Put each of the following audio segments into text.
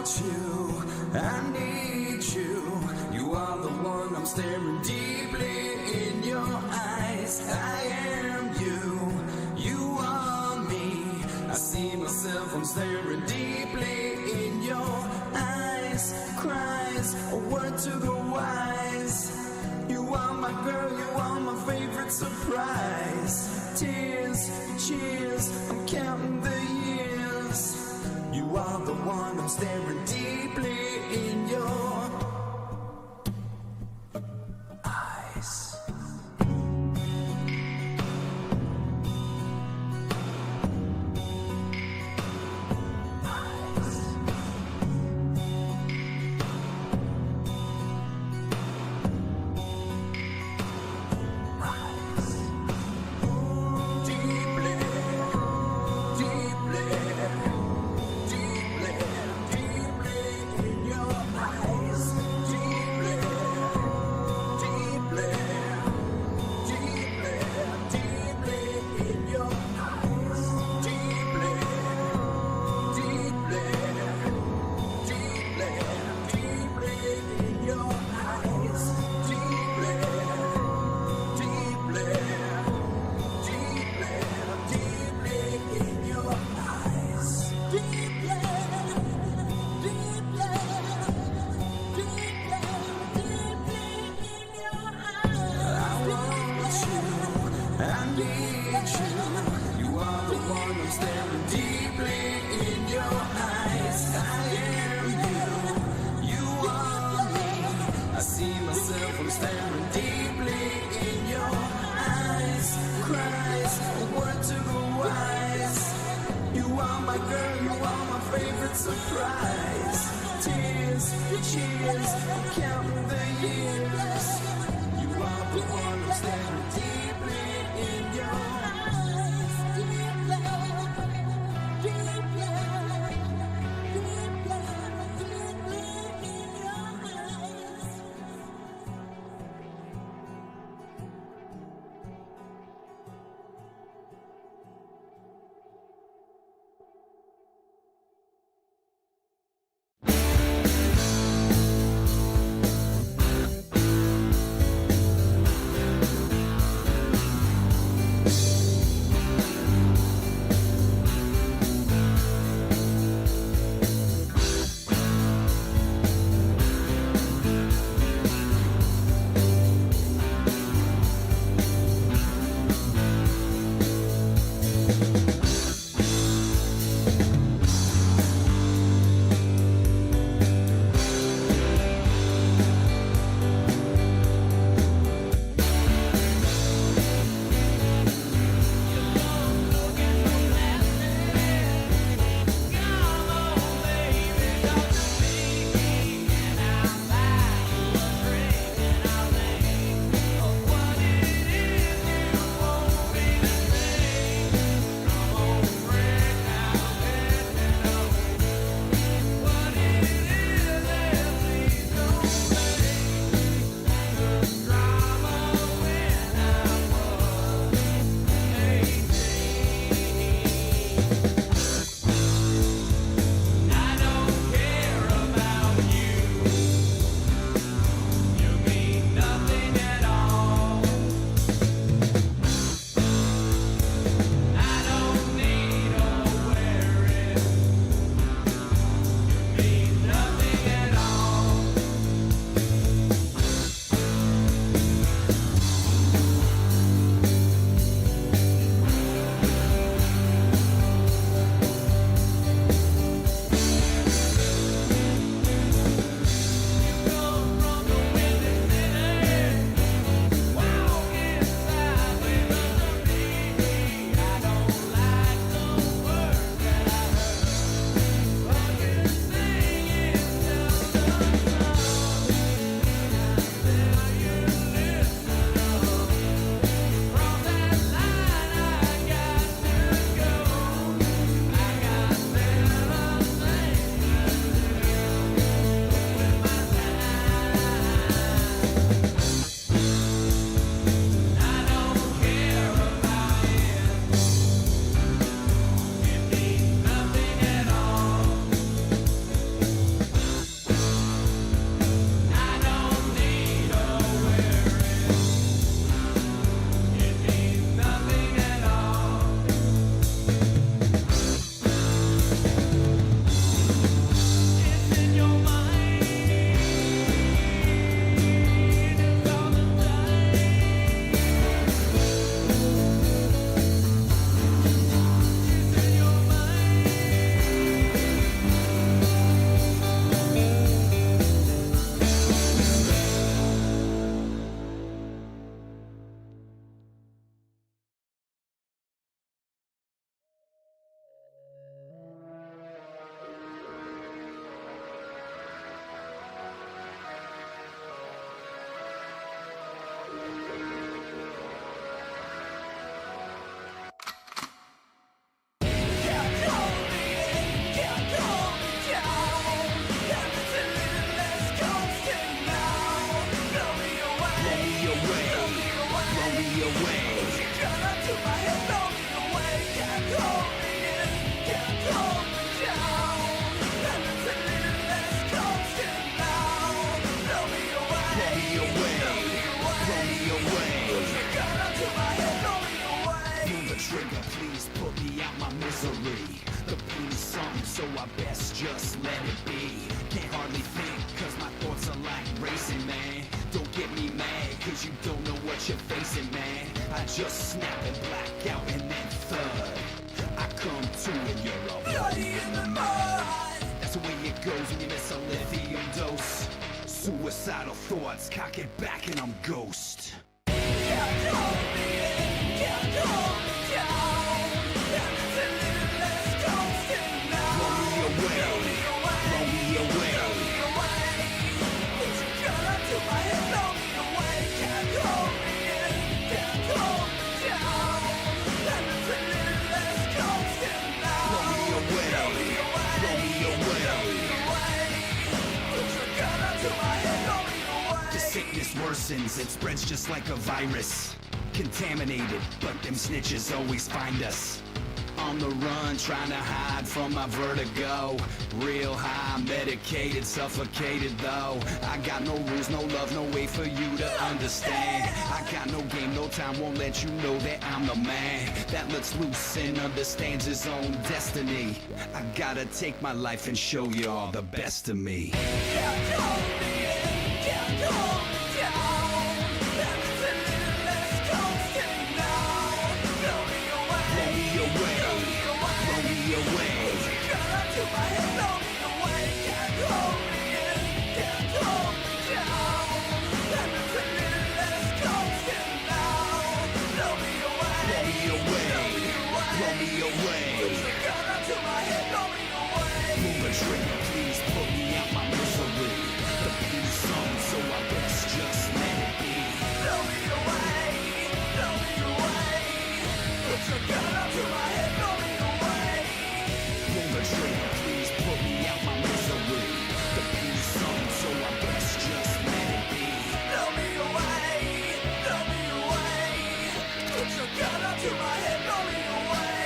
want you, I need you. You are the one I'm staring deeply in your eyes. I am you, you are me. I see myself, I'm staring deeply in your eyes. Cries, a word to the wise. You are my girl, you are my favorite surprise. Tears, cheers, I'm counting the years. You are the one I'm staring deeply in your eyes. can't hold me in, can't hold me down. And it's a little less constant now. Blow me away, blow me away. Put your gun up to my head, blow me away. Pull the trigger, please put me out my misery. The pain is something, so I best just let it be. Can't hardly think, cause my thoughts are like racing, man. Don't get me mad, cause you don't know what you're facing, man. I just snap and black out and then thud. I come to and you're all bloody in the mud. That's the way it goes when you miss a lithium dose. Suicidal thoughts, cock it back and I'm ghost. Can't hold me in, can't hold me down. And it's a little less constant now. Blow me away, blow me away. Put your gun up to my head, blow me away. Can't hold me in, can't hold me down. And it's a little less constant now. Blow me away, blow me away. Put your gun up to my head, blow me away. The sickness worsens, it spreads just like a virus. Contaminated, but them snitches always find us. On the run, trying to hide from my vertigo. Real high, medicated, suffocated though. I got no rules, no love, no way for you to understand. I got no game, no time, won't let you know that I'm the man that lets loose and understands his own destiny. I gotta take my life and show you all the best of me. Can't hold me in, can't hold me down. And it's a little less constant now. Blow me away, blow me away. Blow me away. Put your gun up to my head, blow me away. Can't hold me in, can't hold me down. And it's a little less constant now. Blow me away, blow me away. Blow me away. Put your gun up to my head, blow me away. Pull the trigger, please put me out my misery. The pain is something, so I best just let it be. Blow me away, blow me away. Put your gun up to my head, blow me away. Pull the trigger, please put me out my misery. The pain is something, so I best just let it be. Blow me away, blow me away. Put your gun up to my head, blow me away.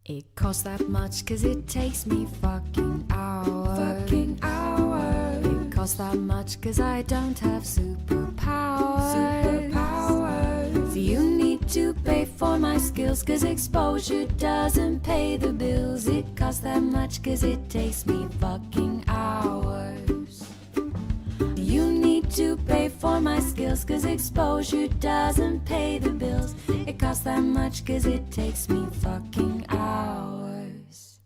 It costs that much 'cause it takes me fucking hours. It costs that much 'cause I don't have superpowers. So you need to pay for my skills 'cause exposure doesn't pay the bills. It costs that much 'cause it takes me fucking hours. You need to pay for my skills 'cause exposure doesn't pay the bills. It costs that much 'cause it takes me fucking hours.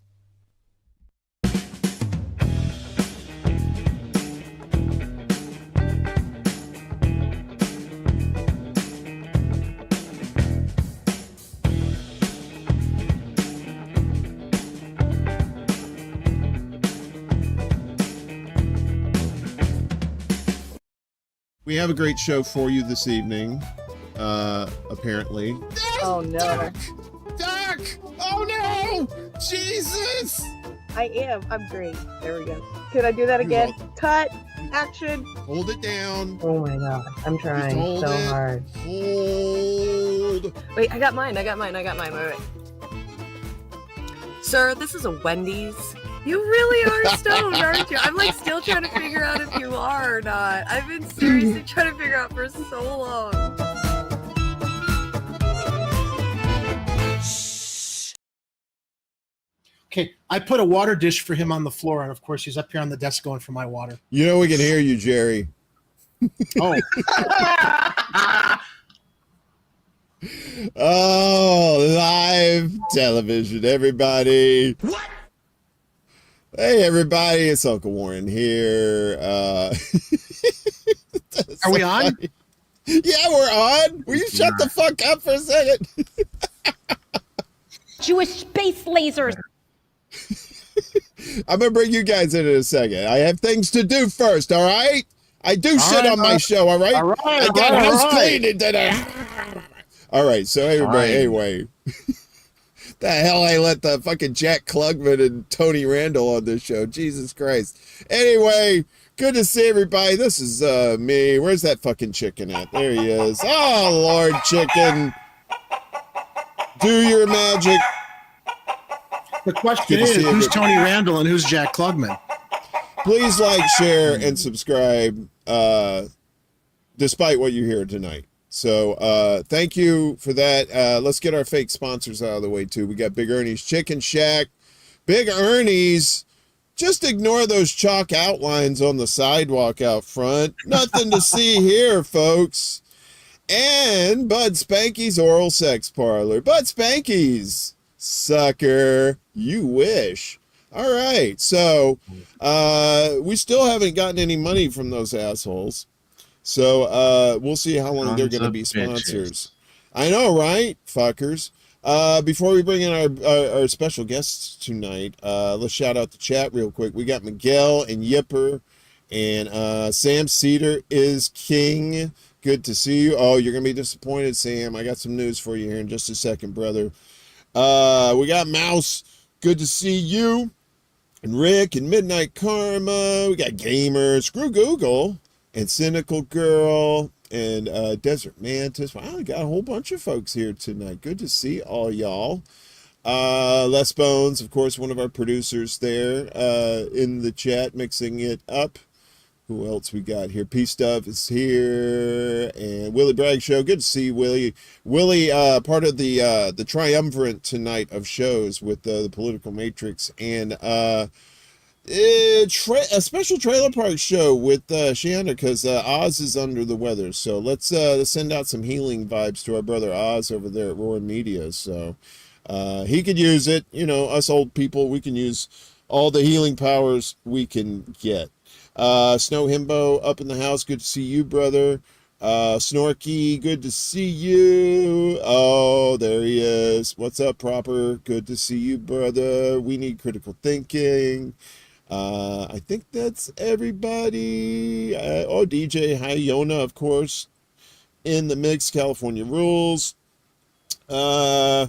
We have a great show for you this evening, apparently. Oh no. Doc! Oh no! Jesus! I am. I'm great. There we go. Could I do that again? Cut. Action. Hold it down. Oh my god. I'm trying so hard. Hold. Wait, I got mine. Wait. Sir, this is a Wendy's. You really are stoned, aren't you? I'm like still trying to figure out if you are or not. I've been seriously trying to figure out for so long. Okay, I put a water dish for him on the floor, and of course he's up here on the desk going for my water. You know we can hear you, Jerry. Oh. Oh, live television, everybody. What? Hey, everybody, it's Uncle Warren here. Are we on? Yeah, we're on. Will you shut the fuck up for a second? Jewish space lasers. I'm going to bring you guys in a second. I have things to do first, all right? I do shit on my show, all right? I got house cleaning today. All right, so everybody, anyway. The hell I let the fucking Jack Klugman and Tony Randall on this show. Jesus Christ. Anyway, good to see everybody. This is me. Where's that fucking chicken at? There he is. Oh, Lord Chicken. Do your magic. The question is, who's Tony Randall and who's Jack Klugman? Please like, share, and subscribe despite what you hear tonight. So thank you for that. Let's get our fake sponsors out of the way, too. We got Big Ernie's Chicken Shack. Big Ernie's. Just ignore those chalk outlines on the sidewalk out front. Nothing to see here, folks. And Bud Spanky's Oral Sex Parlor. Bud Spanky's. Sucker. You wish. All right. So we still haven't gotten any money from those assholes. So we'll see how long they're going to be sponsors. I know, right? Fuckers. Before we bring in our special guests tonight, let's shout out the chat real quick. We got Miguel and Yipper, and Sam Cedar is king. Good to see you. Oh, you're going to be disappointed, Sam. I got some news for you here in just a second, brother. We got Mouse. Good to see you. And Rick and Midnight Karma. We got Gamers. Screw Google. And Cynical Girl, and Desert Mantis. Wow, we got a whole bunch of folks here tonight. Good to see all y'all. Les Bones, of course, one of our producers there in the chat, mixing it up. Who else we got here? P-Stuff is here, and Willie Bragg Show. Good to see you, Willie. Willie, part of the triumvirate tonight of shows with the Political Matrix, and a special trailer park show with Shanna, because Oz is under the weather. So let's send out some healing vibes to our brother Oz over there at Roar Media. So he could use it. You know, us old people, we can use all the healing powers we can get. Snow Himbo up in the house. Good to see you, brother. Snorky, good to see you. Oh, there he is. What's up, Proper? Good to see you, brother. We need critical thinking. I think that's everybody. DJ Hyona, of course, in the mix. California Rules. Yeah,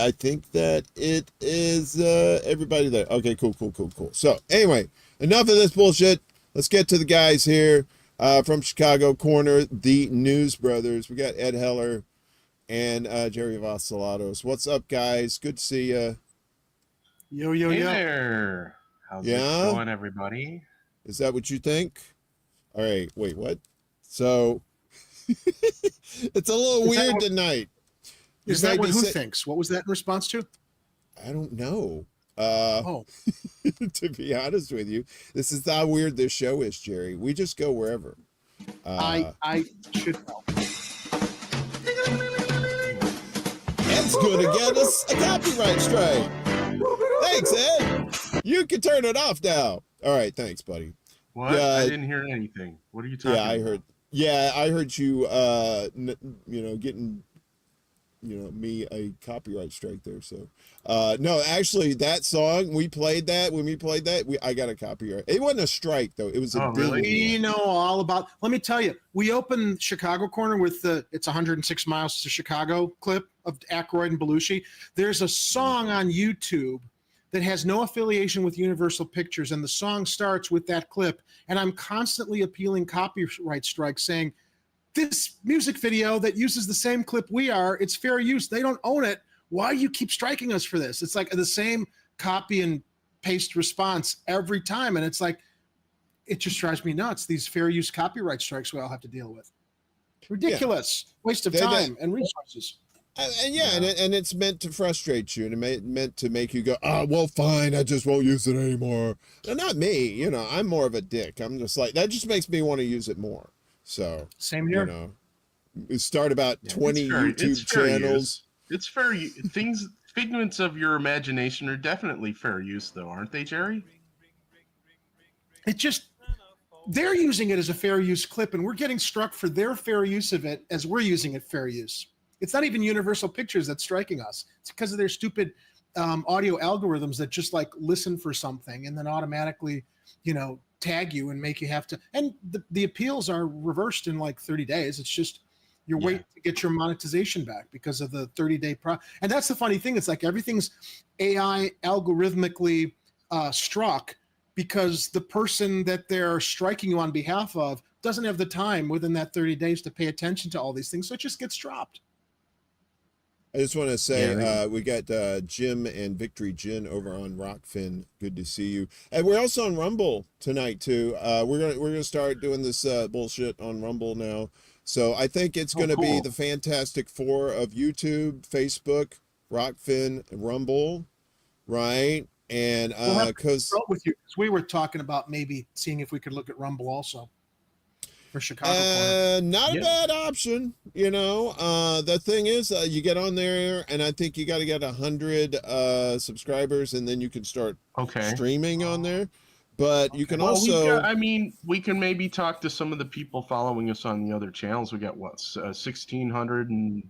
I think that it is everybody there. Okay, cool. So, anyway, enough of this bullshit. Let's get to the guys here from Chicago Corner, the News Brothers. We got Ed Heller and Jerry Vassalatos. What's up, guys? Good to see you. Yo, yo, Hey yo. there. How's it Yeah? going, everybody? Is that what you think? All right. Wait, what? So it's a little weird tonight. Is that what who thinks? What was that in response to? I don't know. Oh, To be honest with you, this is how weird this show is, Jerry. We just go wherever. I should know. Ed's gonna get us a copyright strike. Thanks, Ed. You can turn it off now. All right, thanks, buddy. What? Yeah, I didn't hear anything. What are you talking about? I heard you. Getting me a copyright strike there. So, no, actually, that song we played that when we played that, I got a copyright. It wasn't a strike though. It was a really? We know all about. Let me tell you, we opened Chicago Corner with the "It's 106 Miles to Chicago" clip of Aykroyd and Belushi. There's a song on YouTube that has no affiliation with Universal Pictures, and the song starts with that clip. And I'm constantly appealing copyright strikes, saying, this music video that uses the same clip we are, it's fair use. They don't own it. Why do you keep striking us for this? It's like the same copy and paste response every time. And it's like, it just drives me nuts. These fair use copyright strikes we all have to deal with. Ridiculous. Yeah. Waste of time and resources. And it's meant to frustrate you, and meant to make you go, oh, well, fine, I just won't use it anymore. And not me, I'm more of a dick. I'm just like, that just makes me want to use it more. So same here. We start about 20 YouTube channels. It's fair. Things, figments of your imagination are definitely fair use, though, aren't they, Jerry? It just, they're using it as a fair use clip, and we're getting struck for their fair use of it as we're using it fair use. It's not even Universal Pictures that's striking us. It's because of their stupid audio algorithms that just like listen for something and then automatically, tag you and make you have to. And the appeals are reversed in like 30 days. It's just you're waiting to get your monetization back because of the 30-day And that's the funny thing. It's like everything's AI algorithmically struck because the person that they're striking you on behalf of doesn't have the time within that 30 days to pay attention to all these things. So it just gets dropped. I just want to say we got Jim and Victory Gin over on Rockfin. Good to see you. And we're also on Rumble tonight too. We're gonna start doing this bullshit on Rumble now. So I think it's gonna be the Fantastic Four of YouTube, Facebook, Rockfin, Rumble, right? And because with you, we were talking about maybe seeing if we could look at Rumble also. For Chicago not a bad option, the thing is you get on there and I think you got to get 100 subscribers and then you can start streaming on there, but you can also we can maybe talk to some of the people following us on the other channels. We got 1630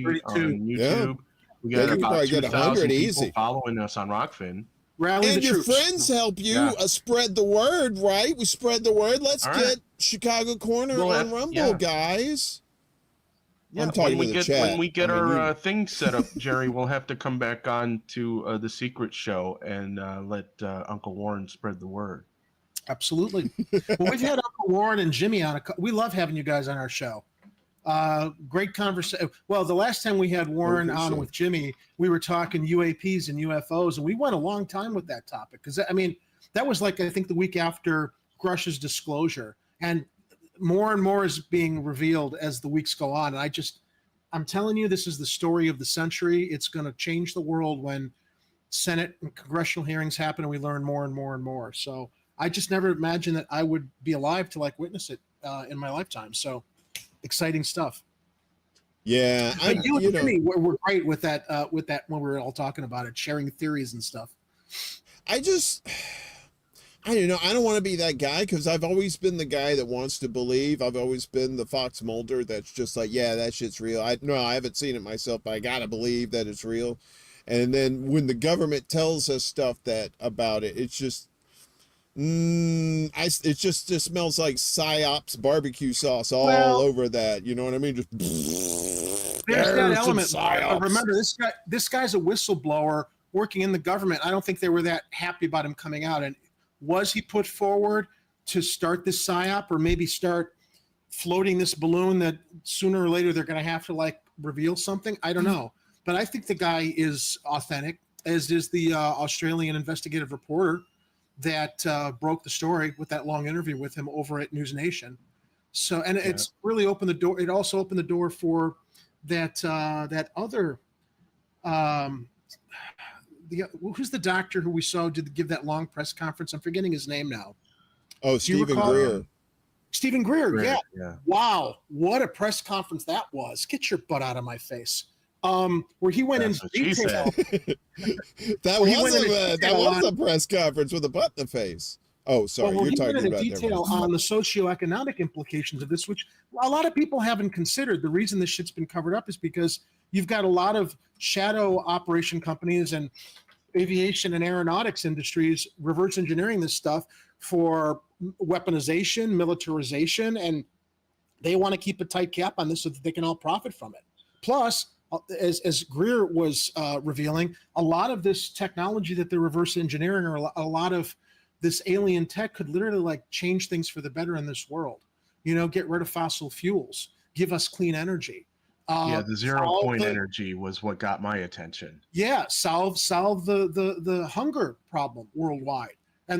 on YouTube. We got about 2,000 people following us on Rockfin. And your friends help you spread the word, right? We spread the word. Let's get Chicago Corner on Rumble, guys. Yeah, I'm talking to the chat. When we get our thing set up, Jerry, we'll have to come back on to the secret show and let Uncle Warren spread the word. Absolutely. Well, we've had Uncle Warren and Jimmy on. We love having you guys on our show. Great conversation. Well, the last time we had Warren on with Jimmy, we were talking UAPs and UFOs, and we went a long time with that topic because that was like I think the week after Grush's disclosure, and and more is being revealed as the weeks go on. And I'm telling you, this is the story of the century. It's going to change the world when Senate and congressional hearings happen, and we learn more and more and more. So I just never imagined that I would be alive to witness it in my lifetime. So. Exciting stuff. Yeah, you and Jimmy were great with that when we were all talking about it, sharing theories and stuff. I don't know. I don't want to be that guy because I've always been the guy that wants to believe. I've always been the Fox Mulder that's just like, yeah, that shit's real. I haven't seen it myself, but I gotta believe that it's real. And then when the government tells us stuff about it, it's just. It just smells like psyops barbecue sauce all over that. You know what I mean? Just there's that element. Remember, this guy's a whistleblower working in the government. I don't think they were that happy about him coming out. And was he put forward to start this psyop, or maybe start floating this balloon that sooner or later they're going to have to like reveal something. I don't know, but I think the guy is authentic, as is the Australian investigative reporter that broke the story with that long interview with him over at News Nation. So, and it's really opened the door. It also opened the door for that other, who's the doctor who we saw did give that long press conference? I'm forgetting his name now. Oh, Stephen Greer. Stephen Greer, yeah. Yeah. Wow, what a press conference that was. Get your butt out of my face. Where he went into detail. That was a press conference with a butt in the face. Oh, sorry, you're talking about detail on the socioeconomic implications of this, which a lot of people haven't considered. The reason this shit's been covered up is because you've got a lot of shadow operation companies and aviation and aeronautics industries reverse engineering this stuff for weaponization, militarization, and they want to keep a tight cap on this so that they can all profit from it. Plus, as Greer was revealing, a lot of this technology that they're reverse engineering, or a lot of this alien tech, could literally like change things for the better in this world. You know, get rid of fossil fuels, give us clean energy. The 0 point energy was what got my attention. Yeah, solve the hunger problem worldwide.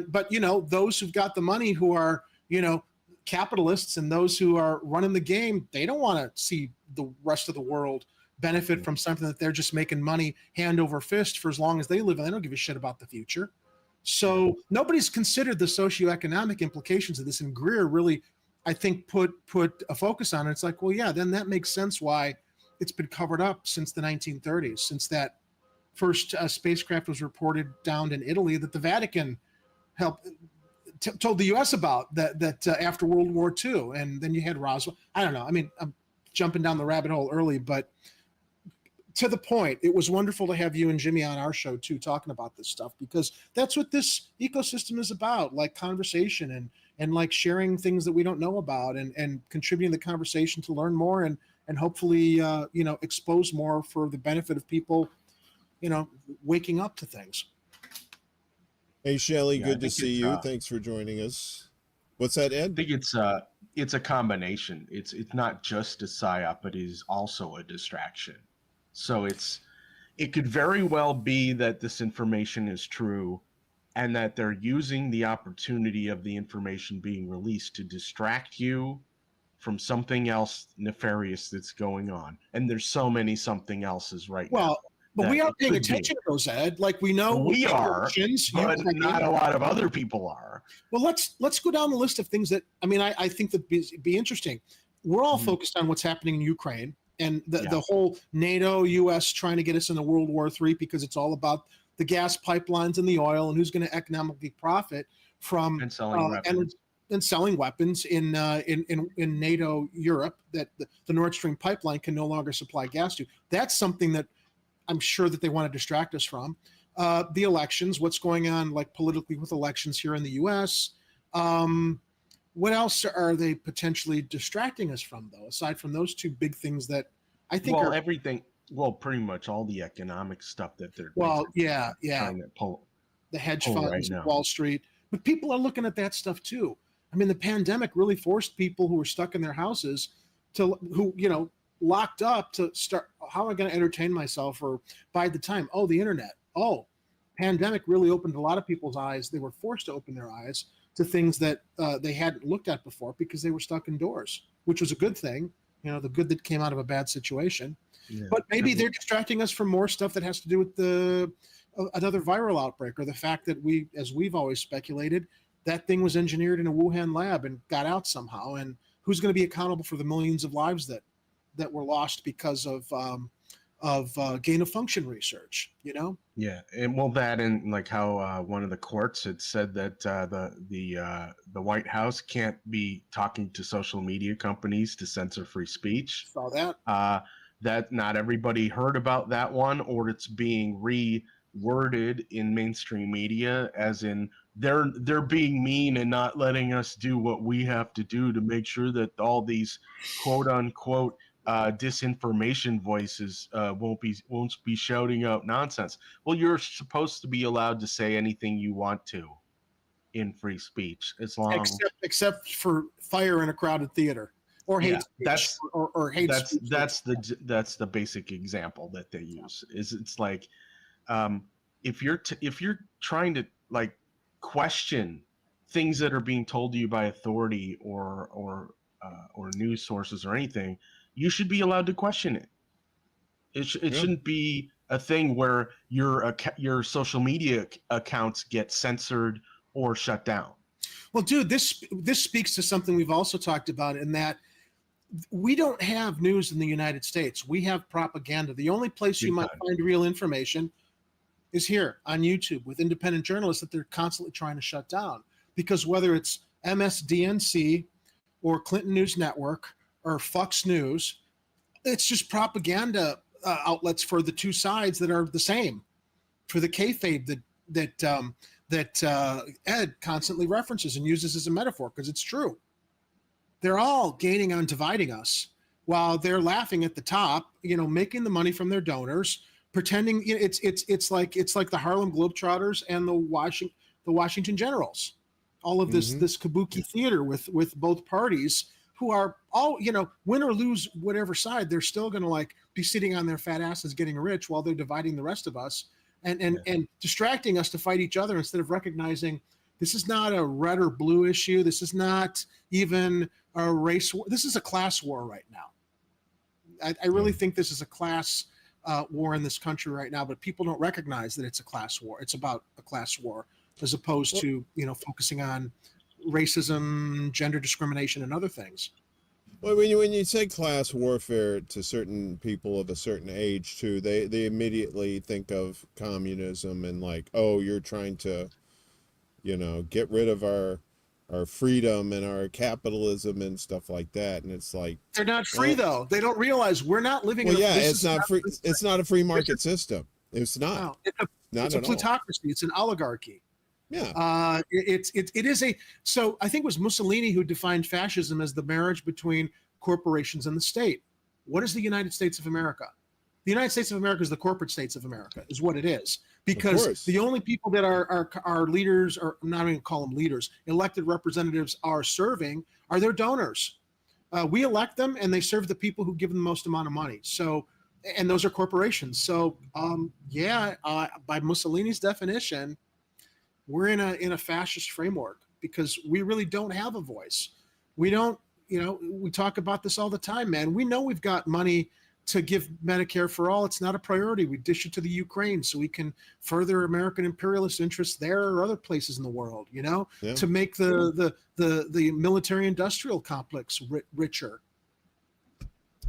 But you know, those who've got the money, who are, you know, capitalists, and those who are running the game, they don't want to see the rest of the world benefit from something that they're just making money hand over fist for as long as they live, and they don't give a shit about the future. So nobody's considered the socioeconomic implications of this, and Greer really, I think, put a focus on it. It's like, well, yeah, then that makes sense why it's been covered up since the 1930s, since that first spacecraft was reported down in Italy that the Vatican helped told the U.S. about that after World War II, and then you had Roswell. I don't know. I mean, I'm jumping down the rabbit hole early, but to the point, it was wonderful to have you and Jimmy on our show too, talking about this stuff, because that's what this ecosystem is about, like conversation and like sharing things that we don't know about, and contributing the conversation to learn more and hopefully, you know, expose more for the benefit of people, you know, waking up to things. Hey, Shelley, good to see you. Thanks for joining us. What's that, Ed? I think it's a combination. It's not just a psyop, but it is also a distraction. So it could very well be that this information is true, and that they're using the opportunity of the information being released to distract you from something else nefarious that's going on. And there's so many something else's right now. But we are paying attention to those, Ed. Like, we know we are, but not a lot of other people are. Well, let's go down the list of things that, I mean, I think that be interesting. We're all focused on what's happening in Ukraine and the whole NATO, U.S. trying to get us into World War III, because it's all about the gas pipelines and the oil and who's going to economically profit from and selling weapons. And selling weapons in NATO Europe, that the Nord Stream pipeline can no longer supply gas to. That's something that I'm sure that they want to distract us from. The elections, what's going on like politically with elections here in the U.S. What else are they potentially distracting us from, though, aside from those two big things that I think are everything. Well, pretty much all the economic stuff that they're trying to pull. The hedge funds, right, Wall Street, but people are looking at that stuff too. I mean, the pandemic really forced people who were stuck in their houses who locked up to start, how am I going to entertain myself or bide the time? Oh, the internet. Oh, pandemic really opened a lot of people's eyes. They were forced to open their eyes to things that they hadn't looked at before because they were stuck indoors, which was a good thing, the good that came out of a bad situation. Yeah. But maybe they're distracting us from more stuff that has to do with another viral outbreak, or the fact that as we've always speculated, that thing was engineered in a Wuhan lab and got out somehow. And who's going to be accountable for the millions of lives that were lost because of gain of function research, Yeah, and that and like how one of the courts had said that the White House can't be talking to social media companies to censor free speech. Saw that. That not everybody heard about that one, or it's being reworded in mainstream media as in they're being mean and not letting us do what we have to do to make sure that all these quote unquote disinformation voices won't be shouting out nonsense. Well, you're supposed to be allowed to say anything you want to in free speech, as long except for fire in a crowded theater. or hate Yeah, speech or hate speech. That's the basic example that they use. Is it's like if you're trying to like question things that are being told to you by authority or news sources or anything, you should be allowed to question it. It shouldn't be a thing where your social media accounts get censored or shut down. Well, dude, this speaks to something we've also talked about, in that we don't have news in the United States. We have propaganda. The only place you might find real information is here on YouTube with independent journalists that they're constantly trying to shut down. Because whether it's MSDNC or Clinton News Network or Fox News, it's just propaganda outlets for the two sides that are the same, for the kayfabe that Ed constantly references and uses as a metaphor, because it's true. They're all gaining on dividing us, while they're laughing at the top, making the money from their donors, pretending it's like the Harlem Globetrotters and the Washington Generals, all of this kabuki theater with both parties, who are all, win or lose whatever side, they're still going to be sitting on their fat asses getting rich while they're dividing the rest of us and distracting us to fight each other, instead of recognizing this is not a red or blue issue. This is not even a race war. This is a class war right now. I really think this is a class war in this country right now, but people don't recognize that it's a class war. It's about a class war, as opposed to, focusing on racism, gender discrimination, and other things. Well, when you say class warfare to certain people of a certain age too, they immediately think of communism and oh, you're trying to, get rid of our freedom and our capitalism and stuff like that. And it's like, they're not free though. They don't realize we're not living in it's not free. It's not a free market system. It's not. No, it's a plutocracy. It's an oligarchy. Yeah. It is a, so I think it was Mussolini who defined fascism as the marriage between corporations and the state. What is the United States of America? The United States of America is the corporate states of America, is what it is. Because the only people that our leaders, or I'm not even going to call them leaders, elected representatives are serving are their donors. We elect them and they serve the people who give them the most amount of money. So, and those are corporations. So by Mussolini's definition, we're in a fascist framework, because we really don't have a voice. We don't, we talk about this all the time, man. We know we've got money to give Medicare for all. It's not a priority. We dish it to the Ukraine so we can further American imperialist interests there or other places in the world, to make the military industrial complex richer.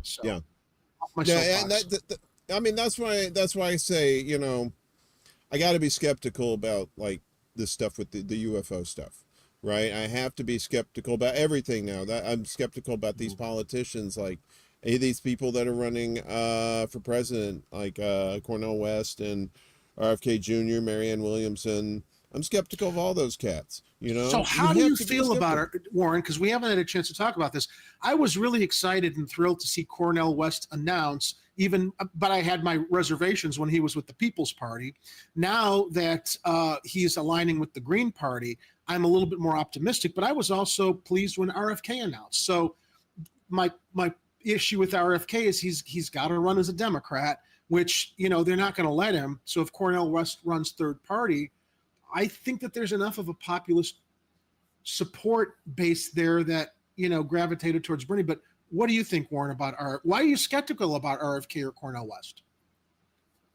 So, and I mean, that's why I say, I got to be skeptical about this stuff with the UFO stuff, right? I have to be skeptical about everything now. That I'm skeptical about these politicians, these people that are running for president, Cornel West and RFK Jr., Marianne Williamson. I'm skeptical of all those cats. So how do you feel about it, Warren? Because we haven't had a chance to talk about this. I was really excited and thrilled to see Cornel West announce, but I had my reservations when he was with the People's Party. Now that he's aligning with the Green Party, I'm a little bit more optimistic. But I was also pleased when RFK announced. So my issue with RFK is he's got to run as a Democrat, which they're not going to let him. So if Cornel West runs third party, I think that there's enough of a populist support base there that, gravitated towards Bernie. But what do you think, Warren, about why are you skeptical about RFK or Cornel West?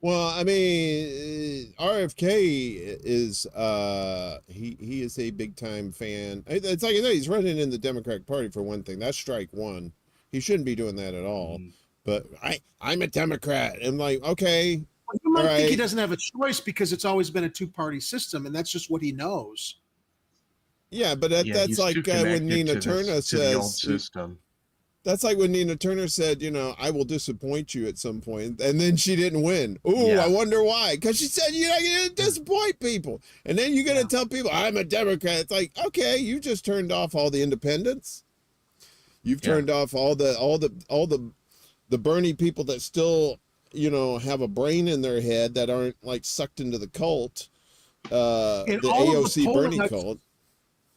Well, I mean, RFK is he is a big time fan. It's like, he's running in the Democratic Party for one thing. That's strike one. He shouldn't be doing that at all. But I'm a Democrat. And okay. Well, you might think he doesn't have a choice because it's always been a two-party system, and that's just what he knows. Yeah, but that's like when Nina Turner says. That's like when Nina Turner said, I will disappoint you at some point, and then she didn't win. Ooh, I wonder why. Because she said, you're going to disappoint people, and then you're going to tell people I'm a Democrat. It's like, okay, you just turned off all the independents. You've turned off all the Bernie people that still, have a brain in their head that aren't sucked into the cult, the AOC Bernie cult.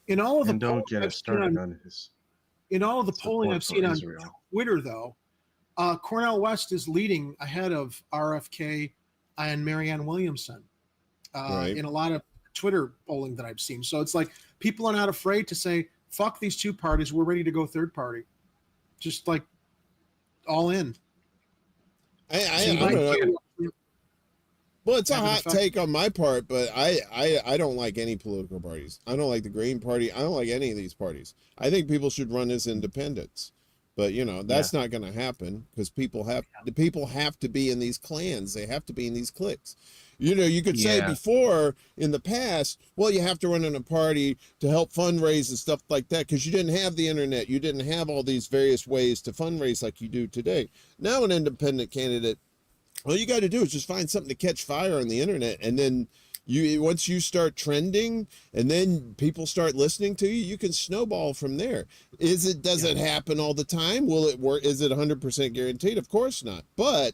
In all of the don't get us started on his. In all of the polling Support I've for seen on Israel. Twitter, though, Cornel West is leading ahead of RFK and Marianne Williamson Right. in a lot of Twitter polling that I've seen. So it's like people are not afraid to say, fuck these two parties. We're ready to go third party. Just like all in. I don't know. Well, it's a hot take on my part, but I don't like any political parties. I don't like the Green Party. I don't like any of these parties. I think people should run as independents. But that's not going to happen because people have to be in these clans. They have to be in these cliques. You could say before in the past, well, you have to run in a party to help fundraise and stuff like that because you didn't have the internet. You didn't have all these various ways to fundraise like you do today. Now an independent candidate, all you got to do is just find something to catch fire on the internet, and then once you start trending and then people start listening to you, you can snowball from there. Does it happen all the time? Will it work? Is it 100% guaranteed? Of course not. But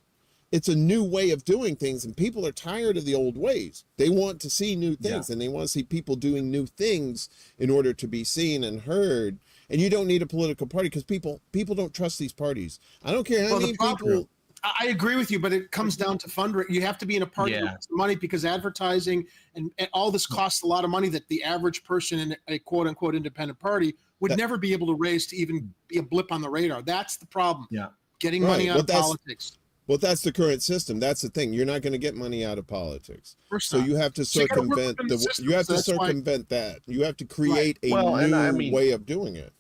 it's a new way of doing things, and people are tired of the old ways. They want to see new things, and they want to see people doing new things in order to be seen and heard. And you don't need a political party because people don't trust these parties. I don't care how many people. I agree with you, but it comes down to fundraising. You have to be in a party that makes money because advertising and all this costs a lot of money that the average person in a quote unquote independent party would never be able to raise to even be a blip on the radar. That's the problem. Yeah. Getting money out of politics. Well, that's the current system. That's the thing. You're not going to get money out of politics. So you have to circumvent that. You have to create a new way of doing it.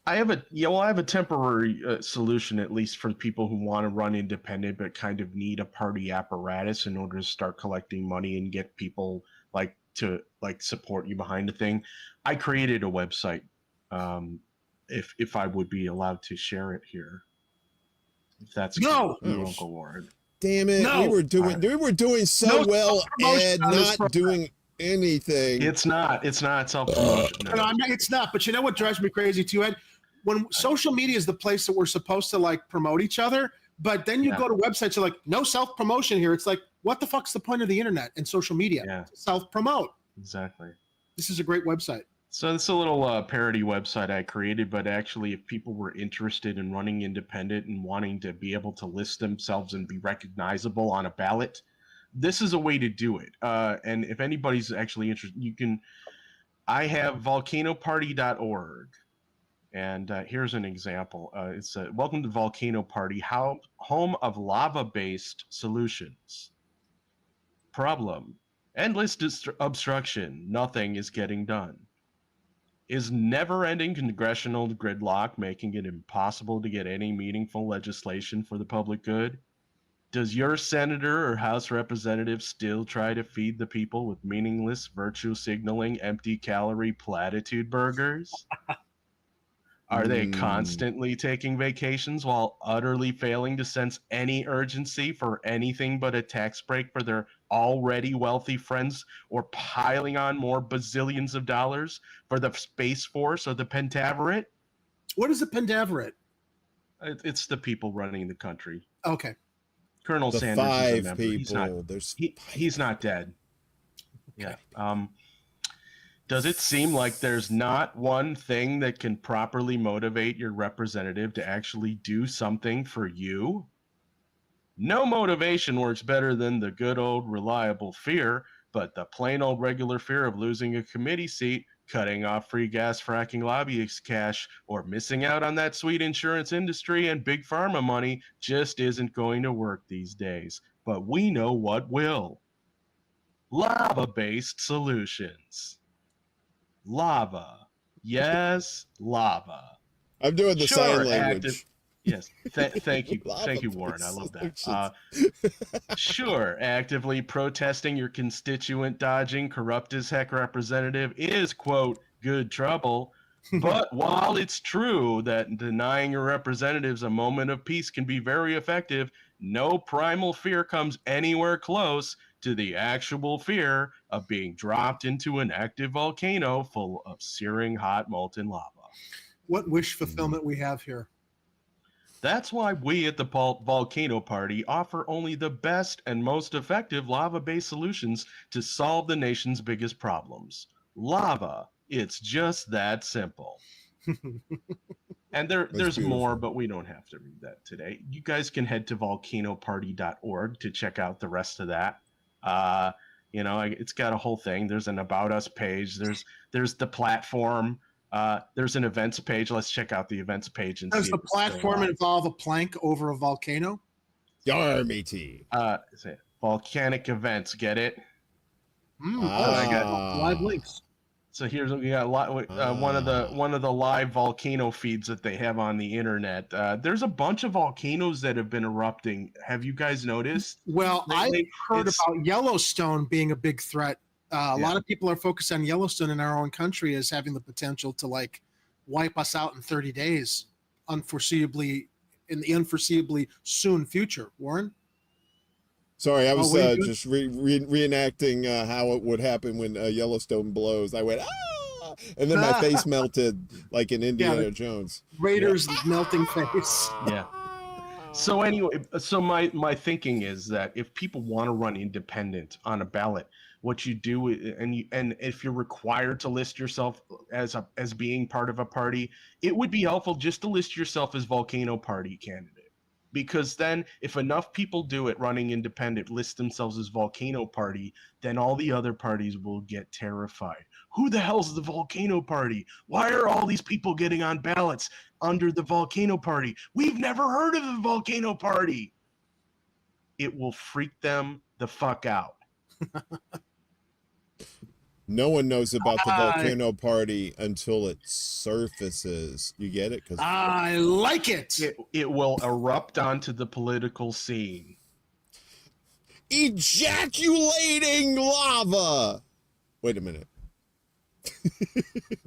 I have a temporary solution, at least for people who want to run independent but kind of need a party apparatus in order to start collecting money and get people to support you behind the thing. I created a website. If I would be allowed to share it here, if that's cool, Uncle Warren. Damn it! No. We were doing so well, Ed, not doing anything. It's not self-promotion. No, it's not. But you know what drives me crazy too, Ed? When social media is the place that we're supposed to promote each other, but then you go to websites, you're like, no self-promotion here. It's like, what the fuck's the point of the internet and social media? Yeah. Self-promote. Exactly. This is a great website. So it's a little parody website I created, but actually if people were interested in running independent and wanting to be able to list themselves and be recognizable on a ballot, this is a way to do it. And if anybody's actually interested, I have volcanoparty.org. And here's an example. It's welcome to Volcano Party, home of lava-based solutions. Problem: endless obstruction. Nothing is getting done. Is never-ending congressional gridlock making it impossible to get any meaningful legislation for the public good? Does your senator or House representative still try to feed the people with meaningless virtue signaling, empty-calorie platitude burgers? Are they constantly taking vacations while utterly failing to sense any urgency for anything but a tax break for their already wealthy friends, or piling on more bazillions of dollars for the Space Force or the Pentaverate? What is the Pentaverate? It's the people running the country. Okay. Colonel the Sanders five is a member. People. He's not dead. Okay. Yeah. Does it seem like there's not one thing that can properly motivate your representative to actually do something for you? No motivation works better than the good old reliable fear, but the plain old regular fear of losing a committee seat, cutting off free gas fracking lobbyist cash, or missing out on that sweet insurance industry and big pharma money just isn't going to work these days. But we know what will. Lava-based solutions. Lava. Yes, lava. I'm doing the sign language. Yes. Thank you. Thank you, Warren. I love that. Sure, actively protesting your constituent dodging, corrupt as heck representative is, quote, good trouble. But while it's true that denying your representatives a moment of peace can be very effective, no primal fear comes anywhere close to the actual fear of being dropped into an active volcano full of searing hot molten lava. What wish fulfillment we have here. That's why we at the Volcano Party offer only the best and most effective lava-based solutions to solve the nation's biggest problems. Lava. It's just that simple. And there's more, but we don't have to read that today. You guys can head to volcanoparty.org to check out the rest of that. It's got a whole thing. There's an About Us page. There's the platform. There's an events page. Let's check out the events page. And does the platform involve a plank over a volcano? Yar, matey. Volcanic events. Get it? I got live links. So we got one of the live volcano feeds that they have on the internet. There's a bunch of volcanoes that have been erupting. Have you guys noticed? Well, I've heard about Yellowstone being a big threat. A lot of people are focused on Yellowstone in our own country as having the potential to like wipe us out in 30 days, in the unforeseeably soon future. Warren? Sorry, I was just reenacting how it would happen when Yellowstone blows. I went, ah! And then my face melted like in Indiana Jones. Raiders melting face. Yeah. So anyway, my thinking is that if people want to run independent on a ballot, what you do, and if you're required to list yourself as being part of a party, it would be helpful just to list yourself as Volcano Party candidate. Because then if enough people do it running independent, list themselves as Volcano Party, then all the other parties will get terrified. Who the hell's the Volcano Party? Why are all these people getting on ballots under the Volcano Party? We've never heard of the Volcano Party. It will freak them the fuck out. No one knows about the Volcano Party until it surfaces. You get it? I like it. It will erupt onto the political scene. Ejaculating lava. Wait a minute.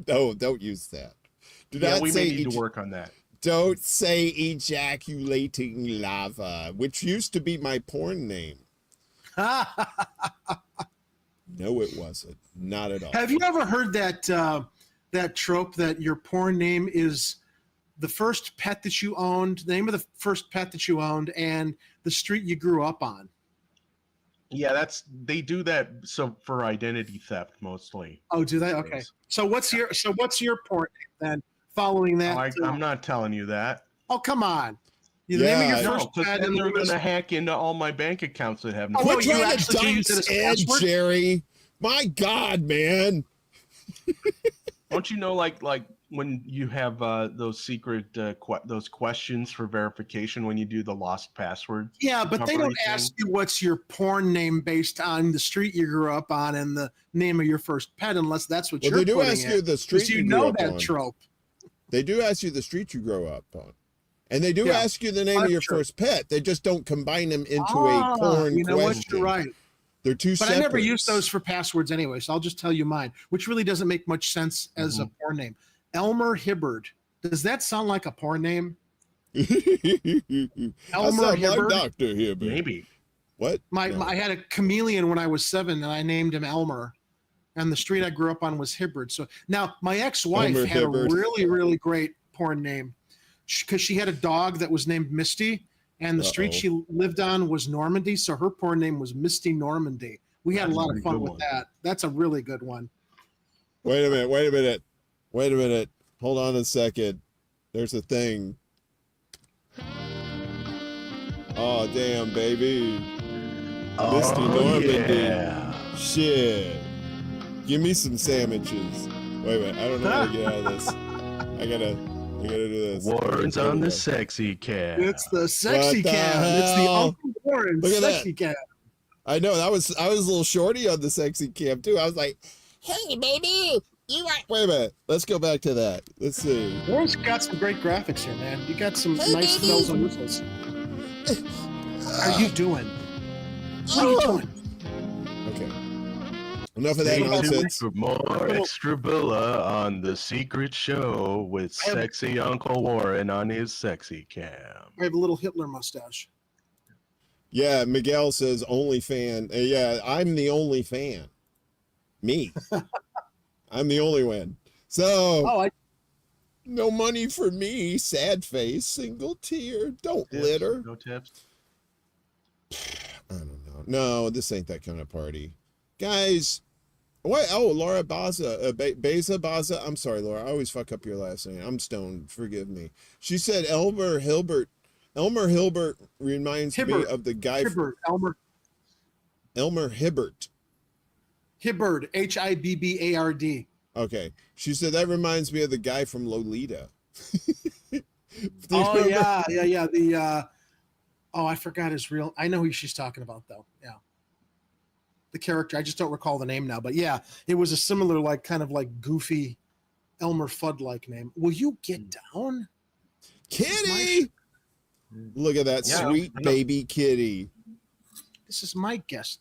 No, don't use that. We may need to work on that. Don't say ejaculating lava, which used to be my porn name. No, it wasn't. Not at all. Have you ever heard that trope that your porn name is the first pet that you owned, the name of the first pet that you owned, and the street you grew up on? Yeah, they do that for identity theft mostly. Oh, do they? Okay. So what's your porn name then? Following that, I'm not telling you that. Oh, come on. Yeah, name of your first pet, and they're going to hack into all my bank accounts that have no. Quit trying to dump Ed, Jerry. My God, man. Don't you know, like when you have those secret those questions for verification when you do the lost password? Yeah, but they don't ask you what's your porn name based on the street you grew up on and the name of your first pet, unless that's what you're. They do ask you the street you grew up on. You know that trope. They do ask you the street you grow up on. And they do ask you the name of your first pet. They just don't combine them into a porn You know question. what? You're right. They're two separate. But I never use those for passwords anyway, so I'll just tell you mine, which really doesn't make much sense as a porn name. Elmer Hibbard. Does that sound like a porn name? Elmer Hibbard? Like Dr. Hibbard. Maybe. What? I had a chameleon when I was 7, and I named him Elmer. And the street I grew up on was Hibbard. So now my ex-wife had a really, really great porn name because she had a dog that was named Misty, and the street she lived on was Normandy. So her porn name was Misty Normandy. We had a lot of fun with that. That's a really good one. Wait a minute. Hold on a second. There's a thing. Oh, damn, baby. Misty Normandy. Yeah. Shit. Give me some sandwiches. Wait a minute. I don't know how to get out of this. I gotta do this. Warren's on the sexy cam. It's the sexy cam. It's the Uncle Warren sexy cam. I know. I was a little shorty on the sexy cam too. I was like, "Hey, baby, you are." Wait a minute. Let's go back to that. Let's see. Warren's got some great graphics here, man. You got some nice bells and whistles. How are you doing? What are you doing? Okay. Enough of that nonsense. For more extra Bulla on the secret show with sexy Uncle Warren on his sexy cam. I have a little Hitler mustache. Yeah, Miguel says only fan. Yeah, I'm the only fan. Me. I'm the only one. So, no money for me. Sad face. Single tear. Don't litter. No tips. I don't know. No, this ain't that kind of party. Guys, What? Oh, Laura Baza, Beza Baza. I'm sorry, Laura. I always fuck up your last name. I'm stoned. Forgive me. She said Elmer Hilbert. Elmer Hilbert reminds me of the guy. Hibbert. Elmer Hibbert. Hibbard. Hibbard. Okay. She said that reminds me of the guy from Lolita. Oh yeah. The I forgot his real. I know who she's talking about though. Yeah. The character, I just don't recall the name now, but yeah, it was a similar, like, kind of like goofy Elmer Fudd-like name. Will you get down? Kitty! Look at that sweet baby kitty. This is my guest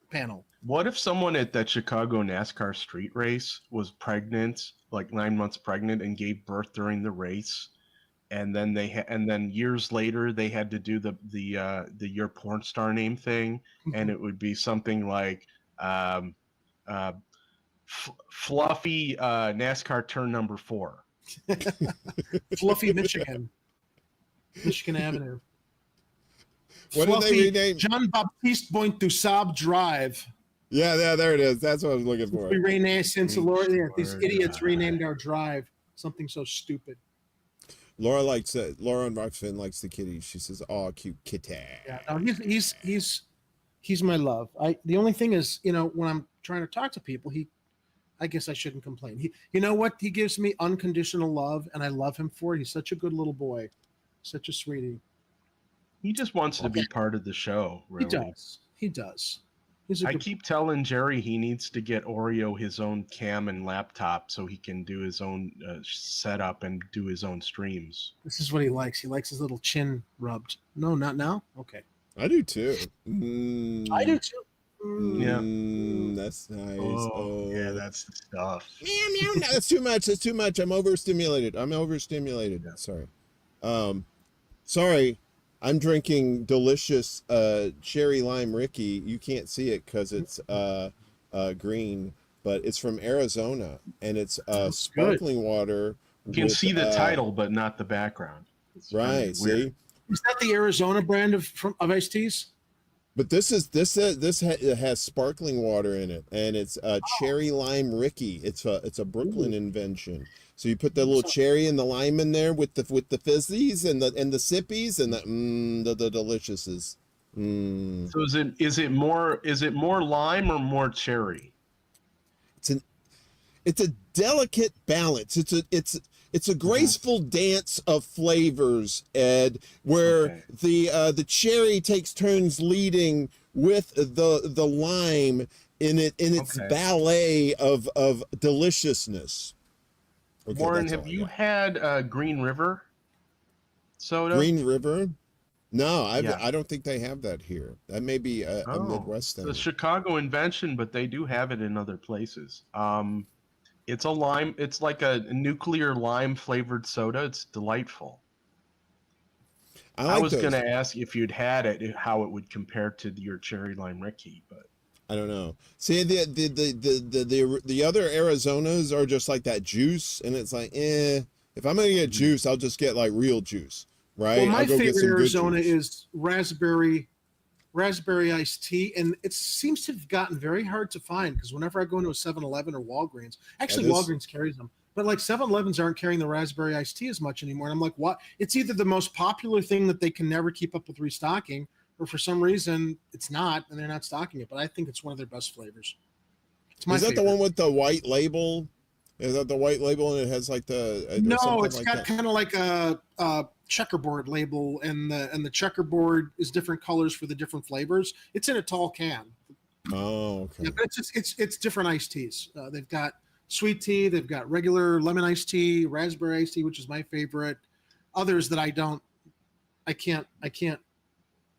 panel. What if someone at that Chicago NASCAR street race was pregnant, like 9 months pregnant, and gave birth during the race, and then then years later they had to do the your porn star name thing, and it would be something like Fluffy NASCAR turn number 4. Fluffy Michigan Avenue. What Fluffy, did they rename? Jean Baptiste Point du Sable Drive. Yeah, there it is. That's what I was looking for. We renamed these idiots renamed our drive something so stupid. Laura likes it. Laura on Rockfin likes the kitty. She says, "Oh, cute kitty." Yeah, no, he's my love. The only thing is, when I'm trying to talk to people, I guess I shouldn't complain. You know what? He gives me unconditional love, and I love him for it. He's such a good little boy, such a sweetie. He just wants to be part of the show. Really. He does. I keep telling Jerry he needs to get Oreo his own cam and laptop so he can do his own setup and do his own streams. This is what he likes. He likes his little chin rubbed. No, not now? Okay. I do too. I do too. Yeah. That's nice. Oh, yeah, that's the stuff. Meow. No, that's too much. That's too much. I'm overstimulated. Yeah. Sorry. I'm drinking delicious cherry lime Ricky. You can't see it because it's green, but it's from Arizona, and it's sparkling water. You can see the title, but not the background. It's right. See, is that the Arizona brand of iced teas? But this has sparkling water in it, and it's cherry lime Ricky. It's a Brooklyn invention. So you put the little cherry and the lime in there with the fizzies and the sippies and the deliciouses. So is it more lime or more cherry? It's a delicate balance. It's a graceful dance of flavors, Ed, where the cherry takes turns leading with the lime in its ballet of deliciousness. Okay, Warren, have you had Green River soda? Green River? No, I don't think they have that here. That may be a Midwest thing. It's a Chicago invention, but they do have it in other places. It's a lime. It's like a nuclear lime flavored soda. It's delightful. I was going to ask if you'd had it, how it would compare to your cherry lime Ricky, but I don't know. See, the other Arizonas are just like that juice, and it's like, if I'm gonna get juice, I'll just get like real juice, right? Well, my favorite Arizona is raspberry iced tea, and it seems to have gotten very hard to find because whenever I go into a 7-Eleven or Walgreens, actually Walgreens carries them, but like 7-Elevens aren't carrying the raspberry iced tea as much anymore. And I'm like, what? It's either the most popular thing that they can never keep up with restocking, or for some reason it's not, and they're not stocking it. But I think it's one of their best flavors. Is that the one with the white label? Is that the white label and it has like the? No, it's got kind of like a checkerboard label, and the checkerboard is different colors for the different flavors. It's in a tall can. Oh, okay. Yeah, but it's different iced teas. They've got sweet tea, they've got regular lemon iced tea, raspberry iced tea, which is my favorite. Others that I can't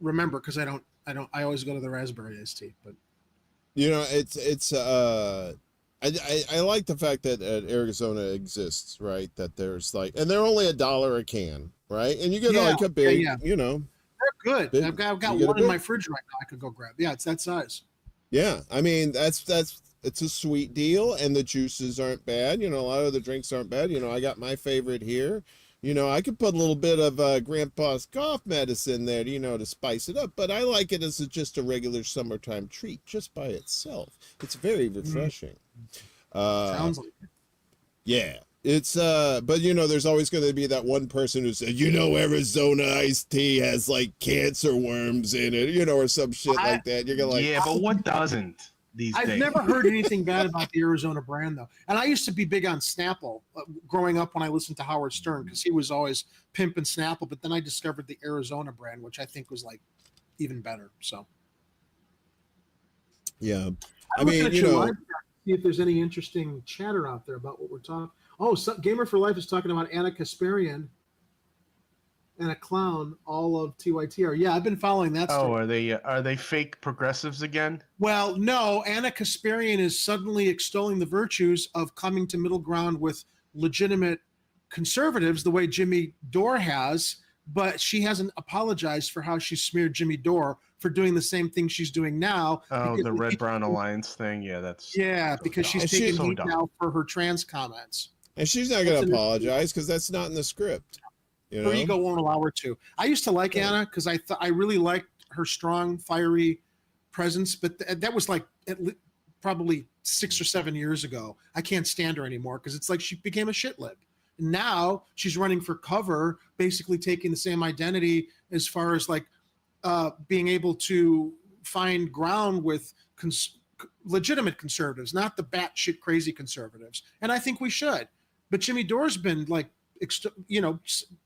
remember because I always go to the raspberry iced tea. But I like the fact that Arizona exists, right? That there's like, and they're only $1 a can, right? And you get like a big, they're good. Big, I've got one in my fridge right now I could go grab. Yeah, it's that size. Yeah, I mean it's a sweet deal, and the juices aren't bad. A lot of the drinks aren't bad. I got my favorite here, I could put a little bit of Grandpa's cough medicine there, to spice it up. But I like it as just a regular summertime treat, just by itself. It's very refreshing. Sounds like it. Yeah. It's but there's always going to be that one person who said, Arizona iced tea has like cancer worms in it, or some shit like that. You're gonna yeah, but what doesn't these days? I've never heard anything bad about the Arizona brand though, and I used to be big on Snapple growing up when I listened to Howard Stern because he was always pimping Snapple. But then I discovered the Arizona brand, which I think was like even better. So yeah, I mean, see if there's any interesting chatter out there about what we're talking. Oh, Gamer for Life is talking about Anna Kasparian and a clown, all of TYTR. Yeah, I've been following that story. Are they fake progressives again? Well, no. Anna Kasparian is suddenly extolling the virtues of coming to middle ground with legitimate conservatives the way Jimmy Dore has, but she hasn't apologized for how she smeared Jimmy Dore for doing the same thing she's doing now. Oh, the Red Brown Alliance thing. Yeah, because she's taking heat now for her trans comments. And she's not going to apologize because that's not in the script. Her ego won't allow her to. I used to like Anna because I really liked her strong, fiery presence, but that was like probably 6 or 7 years ago. I can't stand her anymore because it's like she became a shitlib. Now she's running for cover, basically taking the same identity as far as like being able to find ground with legitimate conservatives, not the batshit crazy conservatives. And I think we should. But Jimmy Dore's been like,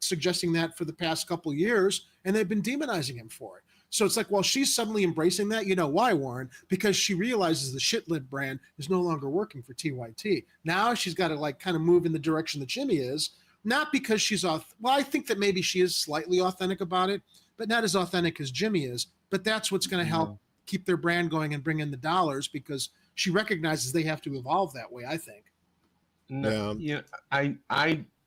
suggesting that for the past couple of years, and they've been demonizing him for it. So it's like, well, she's suddenly embracing that. You know why, Warren? Because she realizes the shitlib brand is no longer working for TYT. Now she's got to like kind of move in the direction that Jimmy is, not because she's off. Well, I think that maybe she is slightly authentic about it, but not as authentic as Jimmy is. But that's what's going to help keep their brand going and bring in the dollars because she recognizes they have to evolve that way, I think. No,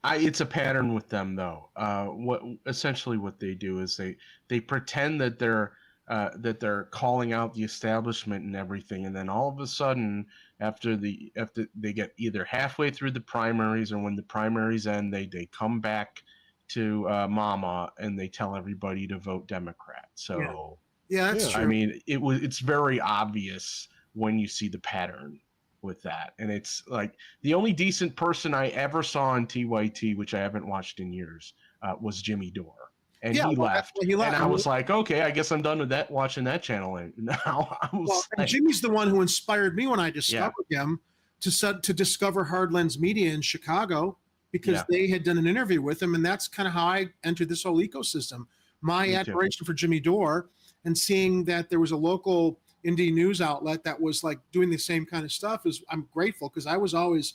it's a pattern with them though. What they do is they pretend that they're calling out the establishment and everything, and then all of a sudden after they get either halfway through the primaries or when the primaries end, they come back to Mama and they tell everybody to vote Democrat. So yeah, that's true. I mean, it's very obvious when you see the pattern with that. And it's like the only decent person I ever saw on TYT, which I haven't watched in years, was Jimmy Dore. And he left. And I was like, okay, I guess I'm done with that, watching that channel. And now and Jimmy's the one who inspired me when I discovered him to discover Hard Lens Media in Chicago because they had done an interview with him. And that's kind of how I entered this whole ecosystem. My admiration for Jimmy Dore and seeing that there was a local indie news outlet that was like doing the same kind of stuff I'm grateful because I was always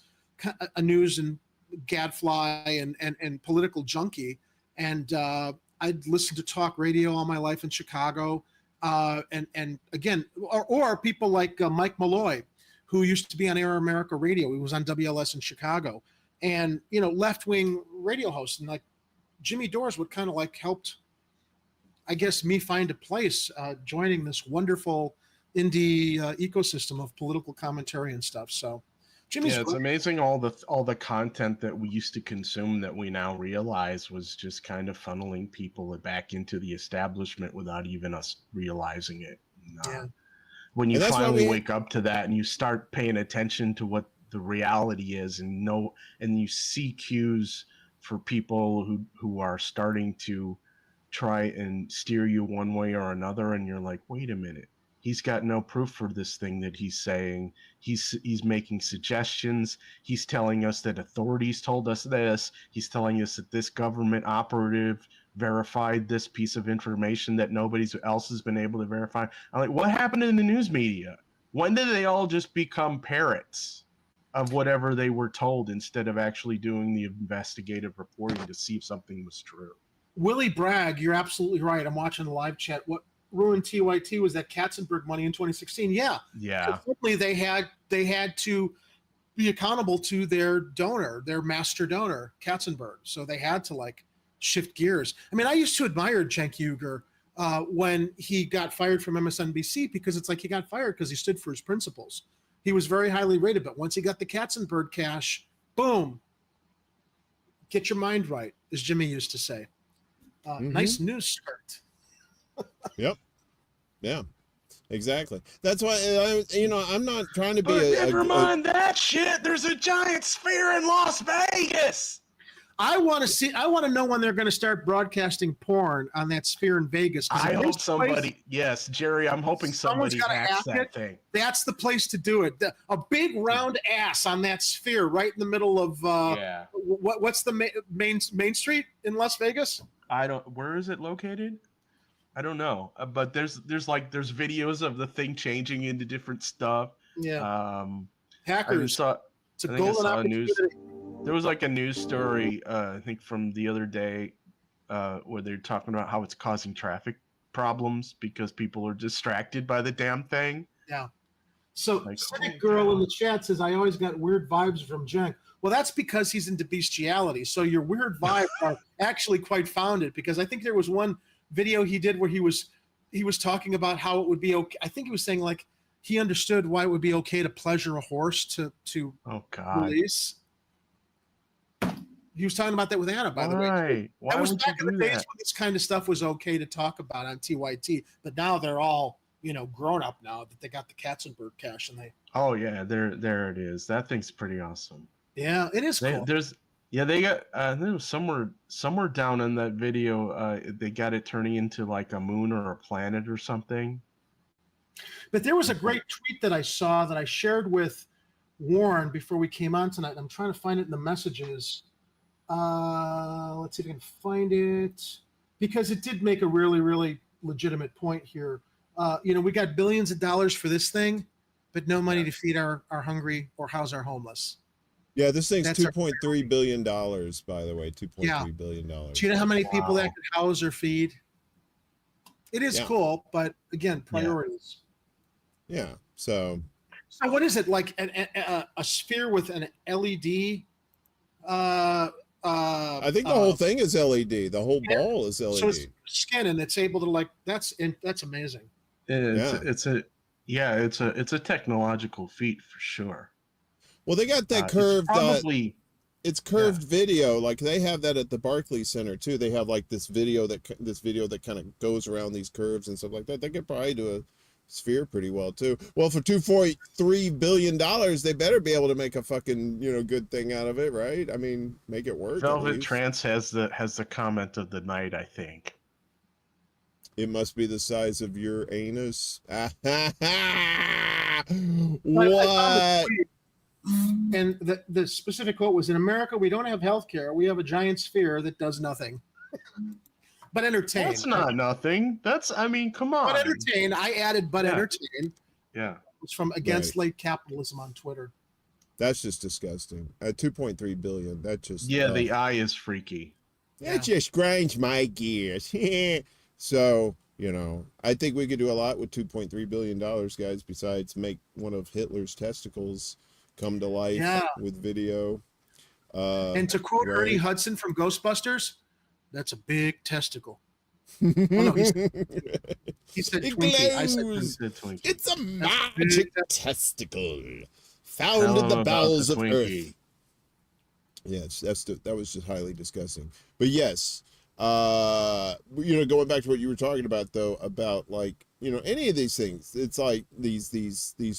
a news and gadfly and political junkie. And I'd listened to talk radio all my life in Chicago. And again, or people like Mike Malloy, who used to be on Air America Radio. He was on WLS in Chicago and, left-wing radio host. And like Jimmy Dore's what kind of like helped, I guess, me find a place joining this wonderful indie ecosystem of political commentary and stuff. So Jimmy's it's amazing all the content that we used to consume that we now realize was just kind of funneling people back into the establishment without even us realizing it. When you finally wake up to that and you start paying attention to what the reality is and you see cues for people who are starting to try and steer you one way or another, and you're like, wait a minute. He's got no proof for this thing that he's saying. He's making suggestions. He's telling us that authorities told us this. He's telling us that this government operative verified this piece of information that nobody else has been able to verify. I'm like, what happened in the news media? When did they all just become parrots of whatever they were told instead of actually doing the investigative reporting to see if something was true? Willie Bragg, you're absolutely right. I'm watching the live chat. What ruined TYT was that Katzenberg money in 2016. Yeah. Certainly they had to be accountable to their donor, their master donor, Katzenberg. So they had to like shift gears. I mean, I used to admire Cenk Uygur when he got fired from MSNBC because it's like he got fired because he stood for his principles. He was very highly rated, but once he got the Katzenberg cash, boom, Get your mind right, as Jimmy used to say. Nice news skirt. Yep. Yeah. Exactly. That's why I'm not trying to be But never mind that shit. There's a giant sphere in Las Vegas. I want to know when they're going to start broadcasting porn on that sphere in Vegas. I hope somebody, yes, Jerry, I'm hoping somebody hacks that thing. That's the place to do it. A big round ass on that sphere right in the middle of, what's the main street in Las Vegas? Where is it located? I don't know, but there's videos of the thing changing into different stuff. Yeah. Hackers. It's a golden opportunity. There was like a news story, I think from the other day, where they're talking about how it's causing traffic problems because people are distracted by the damn thing. Yeah. So Cynic Girl in the chat says, I always got weird vibes from Jenk. Well, that's because he's into bestiality. So your weird vibes are actually quite founded, because I think there was one video he did where he was talking about how it would be okay. I think he was saying like he understood why it would be okay to pleasure a horse to release. He was talking about that with Anna, by the way. Why that was would back you in the do days that? when this kind of stuff was okay to talk about on TYT, but now they're all grown up now that they got the Katzenberg cash and they. Oh yeah, there it is. That thing's pretty awesome. Yeah, it is cool. They got there was somewhere down in that video, they got it turning into like a moon or a planet or something. But there was a great tweet that I saw that I shared with Warren before we came on tonight. I'm trying to find it in the messages. Let's see if I can find it, because it did make a really, really legitimate point here. We got billions of dollars for this thing, but no money to feed our hungry or house our homeless. Yeah, this thing's $2.3 billion, by the way. $2.3 billion. Do you know how many people that could house or feed? It is cool, but again, priorities. Yeah. So what is it, like a sphere with an LED? I think the whole thing is LED. The whole ball is LED. So it's skin, and it's able to that's amazing. It's a technological feat for sure. Well, they got that curved. It's curved video. Like they have that at the Barclays Center too. They have like this video that kind of goes around these curves and stuff like that. They could probably do a sphere pretty well too. Well, for $2.3 billion, they better be able to make a fucking good thing out of it, right? I mean, make it work. Velvet Trance has the comment of the night, I think. It must be the size of your anus. What? And the specific quote was, in America, we don't have health care. We have a giant sphere that does nothing. But entertain. That's not nothing. Come on. But entertain. I added entertain. Yeah. It's from Against Late Capitalism on Twitter. That's just disgusting. At $2.3 billion, that just... Yeah, the eye is freaky. That just grinds my gears. So, I think we could do a lot with $2.3 billion, guys, besides make one of Hitler's testicles come to life with video. And to quote Ernie Hudson from Ghostbusters, that's a big testicle. Oh, no, he said Twinkie. I said Twinkie. It's a magic testicle found in the bowels of Earth. Yes, that was just highly disgusting. But yes, going back to what you were talking about though, about any of these things, it's like these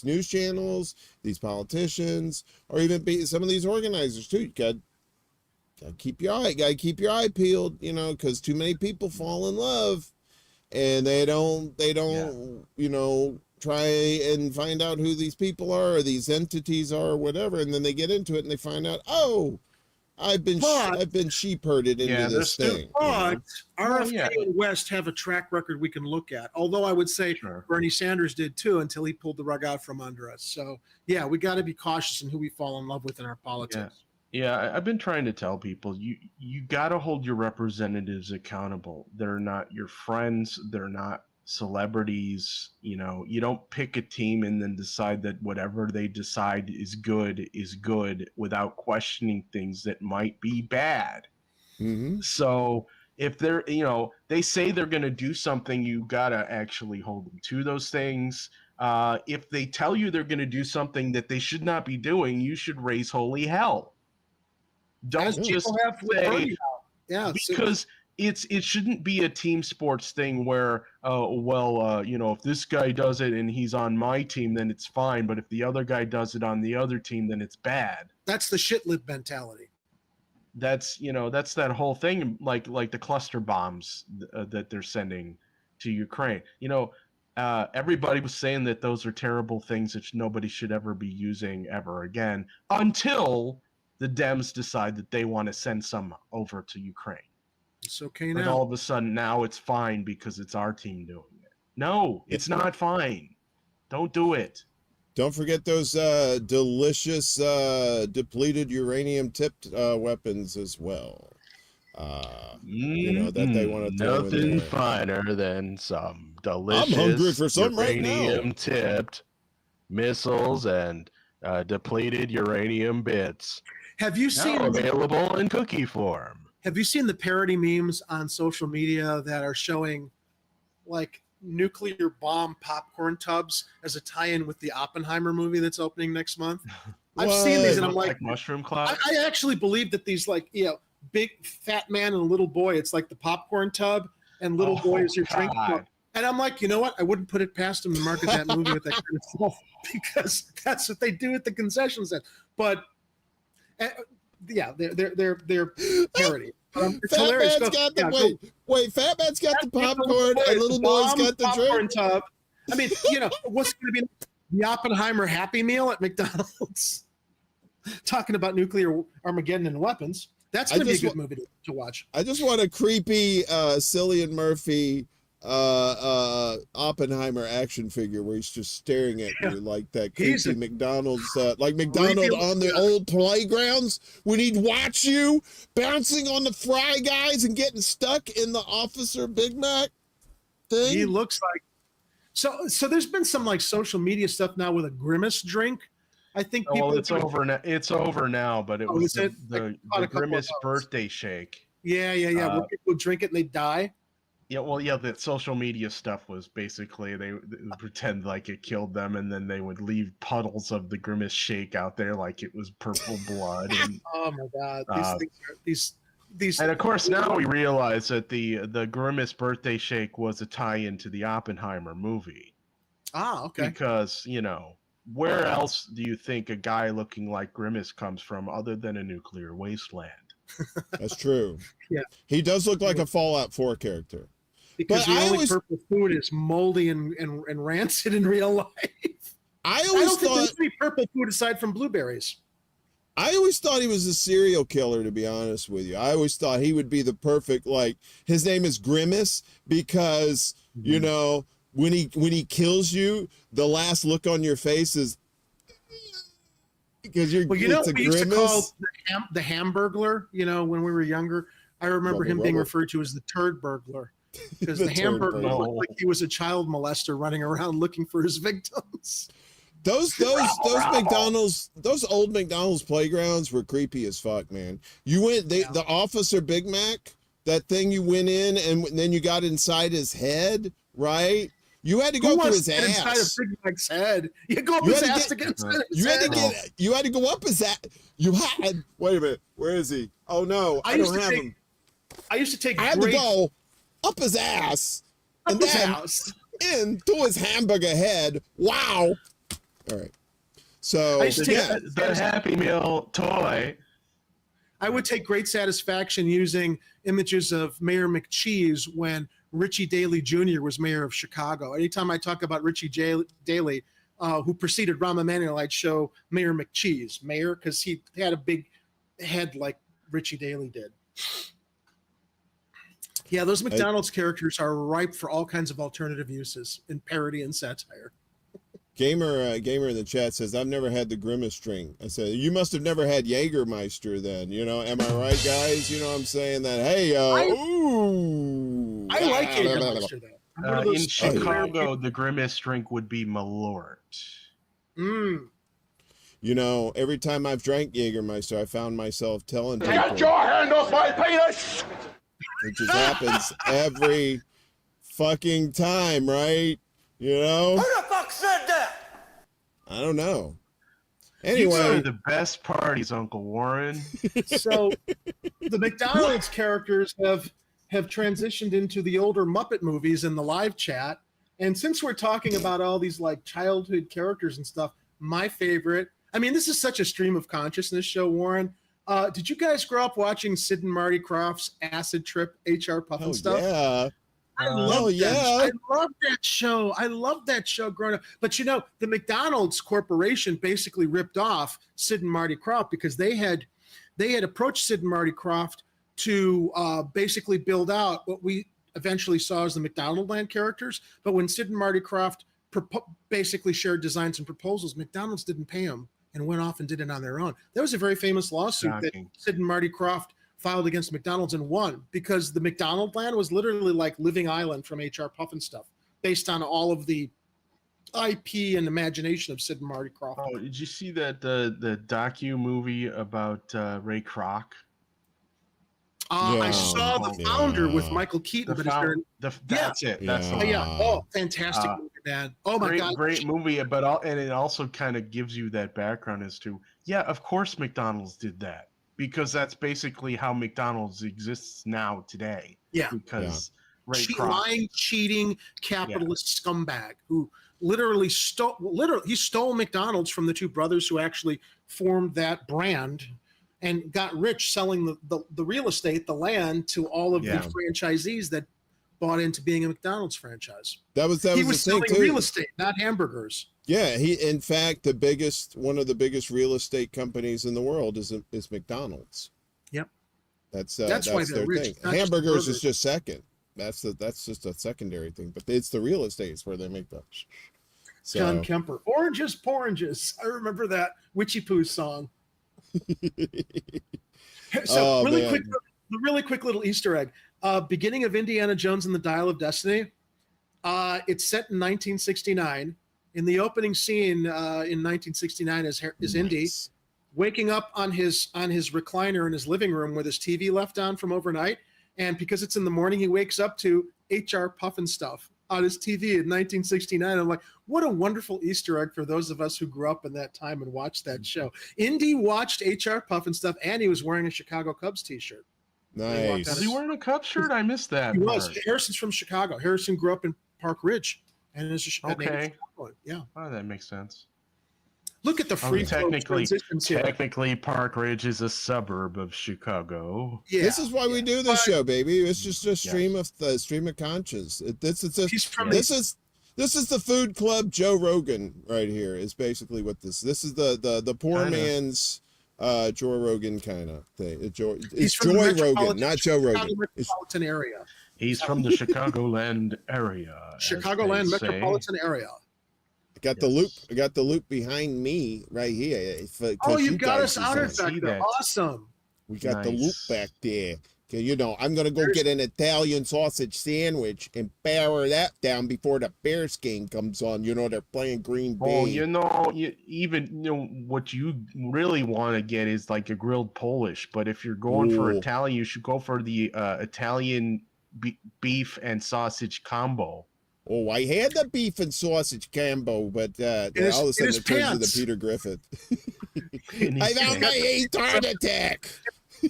news channels, these politicians, or even some of these organizers too. You gotta keep your eye peeled, because too many people fall in love, and they don't try and find out who these people are or these entities are or whatever, and then they get into it and they find out, I've been sheep herded into this thing. But RFK and West have a track record we can look at. Although I would say Bernie Sanders did too, until he pulled the rug out from under us. So yeah, we got to be cautious in who we fall in love with in our politics. Yeah, I've been trying to tell people, you got to hold your representatives accountable. They're not your friends. They're not celebrities. You don't pick a team and then decide that whatever they decide is good without questioning things that might be bad. Mm-hmm. So if they're, they say they're going to do something, you got to actually hold them to those things. If they tell you they're going to do something that they should not be doing, you should raise holy hell. Don't People just have with say Bernie now. Yeah, because it shouldn't be a team sports thing where if this guy does it and he's on my team, then it's fine, but if the other guy does it on the other team, then it's bad. that's the shit lib mentality. That's that whole thing, like the cluster bombs that they're sending to Ukraine. Everybody was saying that those are terrible things that nobody should ever be using ever again until the Dems decide that they want to send some over to Ukraine. It's okay But now. all of a sudden now it's fine because it's our team doing it. No, it's not fine. Don't do it. Don't forget those delicious depleted uranium-tipped weapons as well. That they want to throw in Nothing there. finer than some delicious I'm hungry for some right now. uranium-tipped missiles and depleted uranium bits. Have you seen Now available in cookie form. Have you seen the parody memes on social media that are showing like nuclear bomb popcorn tubs as a tie-in with the Oppenheimer movie that's opening next month? I've seen these and I'm like mushroom cloud. I actually believe that these big fat man and little boy, it's like the popcorn tub and little boy is your drink cup. And I'm like, you know what? I wouldn't put it past them to market that movie with that kind of stuff because that's what they do at the concession stand. But they're parody. It's Fat hilarious. Man's got the Fat Man's got the popcorn and little boy's got the popcorn drink. tub. I mean, what's going to be the Oppenheimer Happy Meal at McDonald's? Talking about nuclear Armageddon and weapons. That's going to be a good movie to watch. I just want a creepy Cillian Murphy Oppenheimer action figure where he's just staring at you like that creepy McDonald's like McDonald on the old playgrounds when he'd watch you bouncing on the Fry Guys and getting stuck in the Officer Big Mac thing. He looks like so there's been some like social media stuff now with a Grimace drink. I think it's over now. It's over now, but it was the Grimace birthday shake. Yeah. Where people drink it and they die. Yeah, that social media stuff was basically they would pretend like it killed them, and then they would leave puddles of the Grimace shake out there like it was purple blood. And, oh my God! These. And of course, now we realize that the Grimace birthday shake was a tie-in to the Oppenheimer movie. Ah, okay. Because where else do you think a guy looking like Grimace comes from other than a nuclear wasteland? That's true. Yeah, he does look like a Fallout 4 character. Because the only purple food is moldy and rancid in real life. I don't think there's any purple food aside from blueberries. I always thought he was a serial killer, to be honest with you. I always thought he would be the perfect, his name is Grimace because, when he kills you, the last look on your face is because it's a we Grimace. used to call the Hamburglar, when we were younger. I remember him being referred to as the turd burglar. Because the Hamburger looked like he was a child molester running around looking for his victims. Those McDonald's, those old McDonald's playgrounds were creepy as fuck, man. You went the Officer Big Mac, that thing you went in and then you got inside his head, right? You had to go through his ass. Inside of Big Mac's head. You go up his ass to get inside his head. You had to go up his ass. Wait a minute. Where is he? Oh no, I don't have him. I used to take. I had to go up his ass and then into his hamburger head. Wow. All right. So the Happy Meal toy. I would take great satisfaction using images of Mayor McCheese when Richie Daley Jr. was mayor of Chicago. Anytime I talk about Richie Daley, who preceded Rahm Emanuel, I'd show Mayor McCheese, mayor, because he had a big head like Richie Daley did. Yeah, those McDonald's characters are ripe for all kinds of alternative uses in parody and satire. Gamer in the chat says, I've never had the Grimace drink. I said, you must have never had Jägermeister then. Am I right, guys? I'm saying that, hey, ooh. I like Jägermeister, though. In Chicago, the Grimace drink would be Malort. Every time I've drank Jägermeister, I found myself telling people. Get your hand off my penis! It just happens every fucking time, right? Who the fuck said that? I don't know. Anyway, These are the best parties, Uncle Warren. So the McDonald's characters have transitioned into the older Muppet movies in the live chat. And since we're talking about all these like childhood characters and stuff, my favorite, I mean, this is such a stream of consciousness show, Warren. Did you guys grow up watching Sid and Marty Krofft's Acid Trip HR Puffin stuff? Yeah. I love that. yeah. I love that show. I love that show growing up. But you know, the McDonald's Corporation basically ripped off Sid and Marty Krofft because they had approached Sid and Marty Krofft to basically build out what we eventually saw as the McDonaldland characters. But when Sid and Marty Krofft basically shared designs and proposals, McDonald's didn't pay them and went off and did it on their own. That was a very famous lawsuit that Sid and Marty Krofft filed against McDonald's and won because the McDonaldland was literally like Living Island from HR Puffin stuff, based on all of the IP and imagination of Sid and Marty Krofft. Oh, did you see that the docu movie about Ray Kroc? I saw the founder with Michael Keaton, that's it. That's the one. Oh, fantastic movie, man! Oh my god, great movie. And it also kind of gives you that background as to, yeah, of course McDonald's did that because that's basically how McDonald's exists now today. Yeah, because Ray Kroc, lying, cheating, capitalist scumbag who literally stole McDonald's from the two brothers who actually formed that brand. And got rich selling the real estate, the land, to all of the franchisees that bought into being a McDonald's franchise. He was selling thing too. Real estate, not hamburgers. Yeah, in fact, one of the biggest real estate companies in the world is McDonald's. Yep. That's why they're their rich. thing. Hamburgers is just second. That's just a secondary thing, but it's the real estates where they make the. So. John Kemper, oranges, poranges. I remember that Witchy Poo song. So really quick little Easter egg. Beginning of Indiana Jones and the Dial of Destiny. It's set in 1969. In the opening scene in 1969 is Indy waking up on his recliner in his living room with his TV left on from overnight, and because it's in the morning, he wakes up to HR Puffin stuff on his TV in 1969. I'm like, what a wonderful Easter egg for those of us who grew up in that time and watched that show. Indy watched HR Puffin stuff, and he was wearing a Chicago Cubs t-shirt. Nice. Was he wearing a Cubs shirt? I missed that. He was. Harrison's from Chicago. Harrison grew up in Park Ridge, and is okay. Yeah. Oh, that makes sense. Look at the free technically, Park Ridge is a suburb of Chicago. Yeah, this is why we do this show, baby. It's just a stream of conscience. This is the food club Joe Rogan right here. Is basically what this is the poor man's Joe Rogan kind of thing. It's Joy Rogan, not Joe Rogan. Metropolitan area. He's from the Chicagoland area. Chicagoland metropolitan area. I got the loop behind me right here. You got us outed back there. Awesome. We got the loop back there. Okay, I'm gonna go get an Italian sausage sandwich and power that down before the Bears game comes on. They're playing Green Bay. What you really want to get is like a grilled Polish. But if you're going for Italian, you should go for the Italian beef and sausage combo. Oh, I had the beef and sausage combo, but all of a sudden it turns into Peter Griffith. I found my 8th heart attack.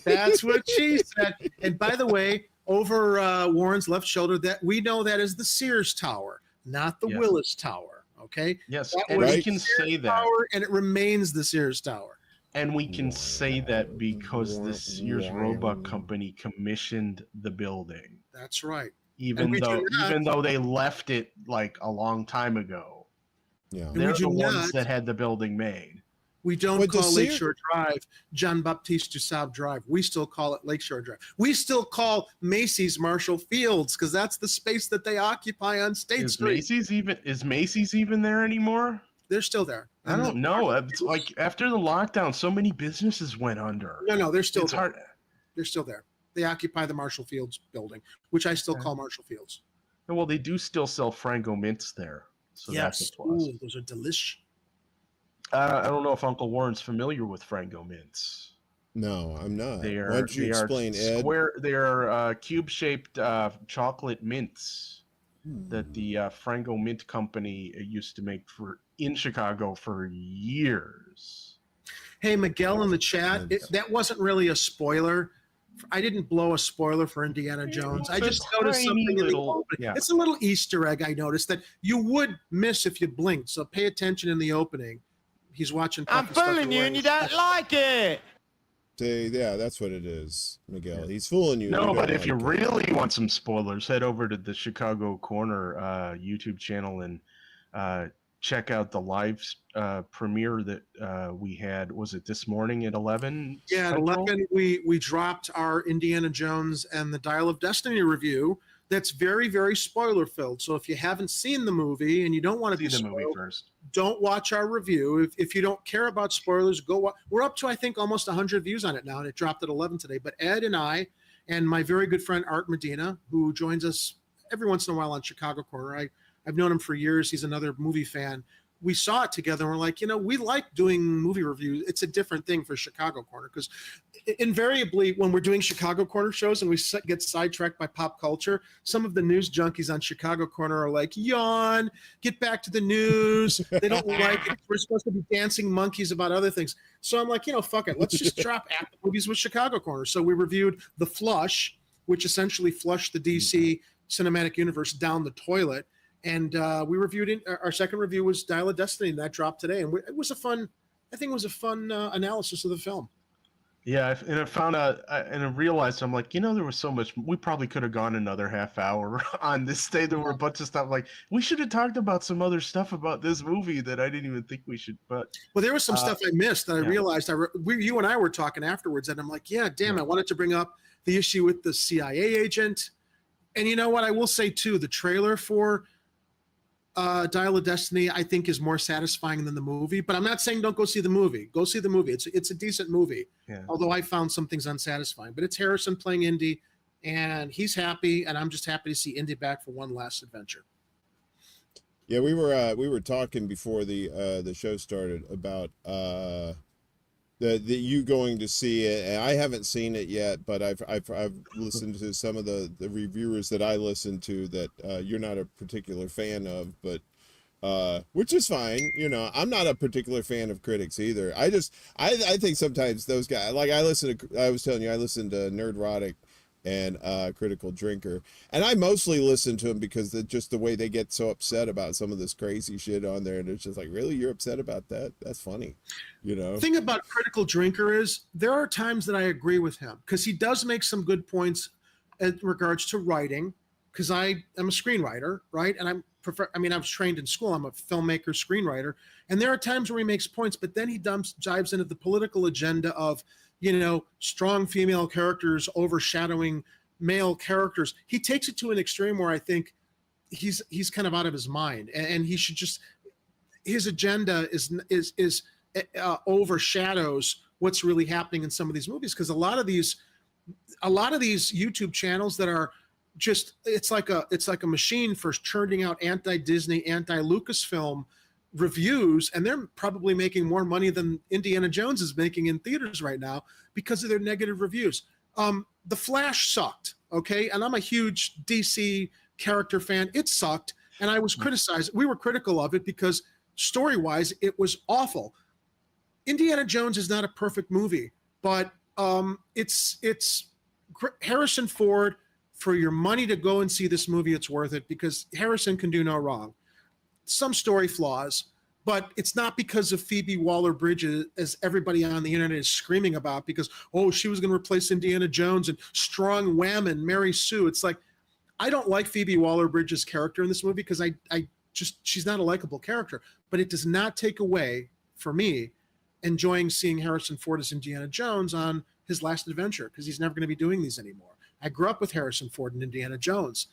That's what she said. And by the way, over Warren's left shoulder, that we know that is the Sears Tower, not the Willis Tower. Okay. Yes, and we can say that, Tower, and it remains the Sears Tower. And we can say that because the Sears Roebuck Company commissioned the building. That's right. Even though they left it like a long time ago. Yeah. They're the ones that had the building made. We don't call Lakeshore Drive Jean Baptiste Dussab Drive. We still call it Lakeshore Drive. We still call Macy's Marshall Fields because that's the space that they occupy on State Street. Is Macy's even there anymore? They're still there. I don't know. It's like after the lockdown, so many businesses went under. No, they're still there. They're still there. They occupy the Marshall Fields building, which I still call Marshall Fields. Well, they do still sell Frango mints there. So that's a plus. Ooh, those are delish. I don't know if Uncle Warren's familiar with Frango mints. No, I'm not. Why don't you explain, Ed? They are cube-shaped chocolate mints that the Frango Mint Company used to make in Chicago for years. Hey, Miguel in the chat, that wasn't really a spoiler. I didn't blow a spoiler for Indiana Jones. I just noticed something in the opening. It's a little Easter egg I noticed that you would miss if you blinked. So pay attention in the opening. He's watching. I'm fooling you and you don't like it. See, yeah, that's what it is, Miguel. He's fooling you. No, but if you really want some spoilers, head over to the Chicago Corner YouTube channel and check out the live premiere that we had. Was it this morning at 11? Yeah, at 11 we dropped our Indiana Jones and the Dial of Destiny review. That's very, very spoiler filled. So if you haven't seen the movie and you don't want to see the movie first, don't watch our review. If you don't care about spoilers, go watch. We're up to, I think, almost 100 views on it now, and it dropped at 11 today. But Ed and I and my very good friend Art Medina, who joins us every once in a while on Chicago Corner, I've known him for years. He's another movie fan. We saw it together and we're like, we like doing movie reviews. It's a different thing for Chicago Corner because invariably when we're doing Chicago Corner shows and we get sidetracked by pop culture, some of the news junkies on Chicago Corner are like, yawn, get back to the news. They don't like it. We're supposed to be dancing monkeys about other things. So I'm like, fuck it. Let's just drop Apple movies with Chicago Corner. So we reviewed The Flush, which essentially flushed the DC cinematic universe down the toilet. And we reviewed it. Our second review was Dial of Destiny, and that dropped today. And it was a fun analysis of the film. Yeah, and I found out, and I realized, I'm like, there was so much. We probably could have gone another half hour on this day. There were a bunch of stuff like we should have talked about some other stuff about this movie that I didn't even think we should. But there was some stuff I missed that I realized. You and I were talking afterwards, and I'm like, yeah, damn, I wanted to bring up the issue with the CIA agent. And you know what? I will say too, the trailer for Dial of Destiny, I think, is more satisfying than the movie. But I'm not saying don't go see the movie. Go see the movie. It's a decent movie. Yeah. Although I found some things unsatisfying. But it's Harrison playing Indy, and he's happy, and I'm just happy to see Indy back for one last adventure. Yeah, we were talking before the show started about the you going to see it, and I haven't seen it yet, but I've listened to some of the reviewers that I listen to that you're not a particular fan of, but which is fine. I'm not a particular fan of critics either. I think sometimes those guys, like I was telling you, I listen to Nerdrotic and Critical Drinker, and I mostly listen to them because just the way they get so upset about some of this crazy shit on there, and it's just like, really, you're upset about that? That's funny. The thing about Critical Drinker is there are times that I agree with him because he does make some good points in regards to writing, because I am a screenwriter, right? And I was trained in school. I'm a filmmaker, screenwriter, and there are times where he makes points, but then he dives into the political agenda of strong female characters overshadowing male characters. He takes it to an extreme where I think he's kind of out of his mind, and he should just, his agenda is overshadows what's really happening in some of these movies, because a lot of these YouTube channels that are just, it's like a machine for churning out anti-Disney, anti-Lucasfilm reviews, and they're probably making more money than Indiana Jones is making in theaters right now because of their negative reviews. The Flash sucked, okay? And I'm a huge DC character fan. It sucked, and I was criticized. We were critical of it because story-wise, it was awful. Indiana Jones is not a perfect movie, but it's Harrison Ford. For your money to go and see this movie, it's worth it because Harrison can do no wrong. Some story flaws, but it's not because of Phoebe Waller-Bridge, as everybody on the internet is screaming about, because, she was going to replace Indiana Jones and strong whammon Mary Sue. It's like, I don't like Phoebe Waller-Bridge's character in this movie because she's not a likable character, but it does not take away, for me, enjoying seeing Harrison Ford as Indiana Jones on his last adventure, because he's never going to be doing these anymore. I grew up with Harrison Ford and Indiana Jones.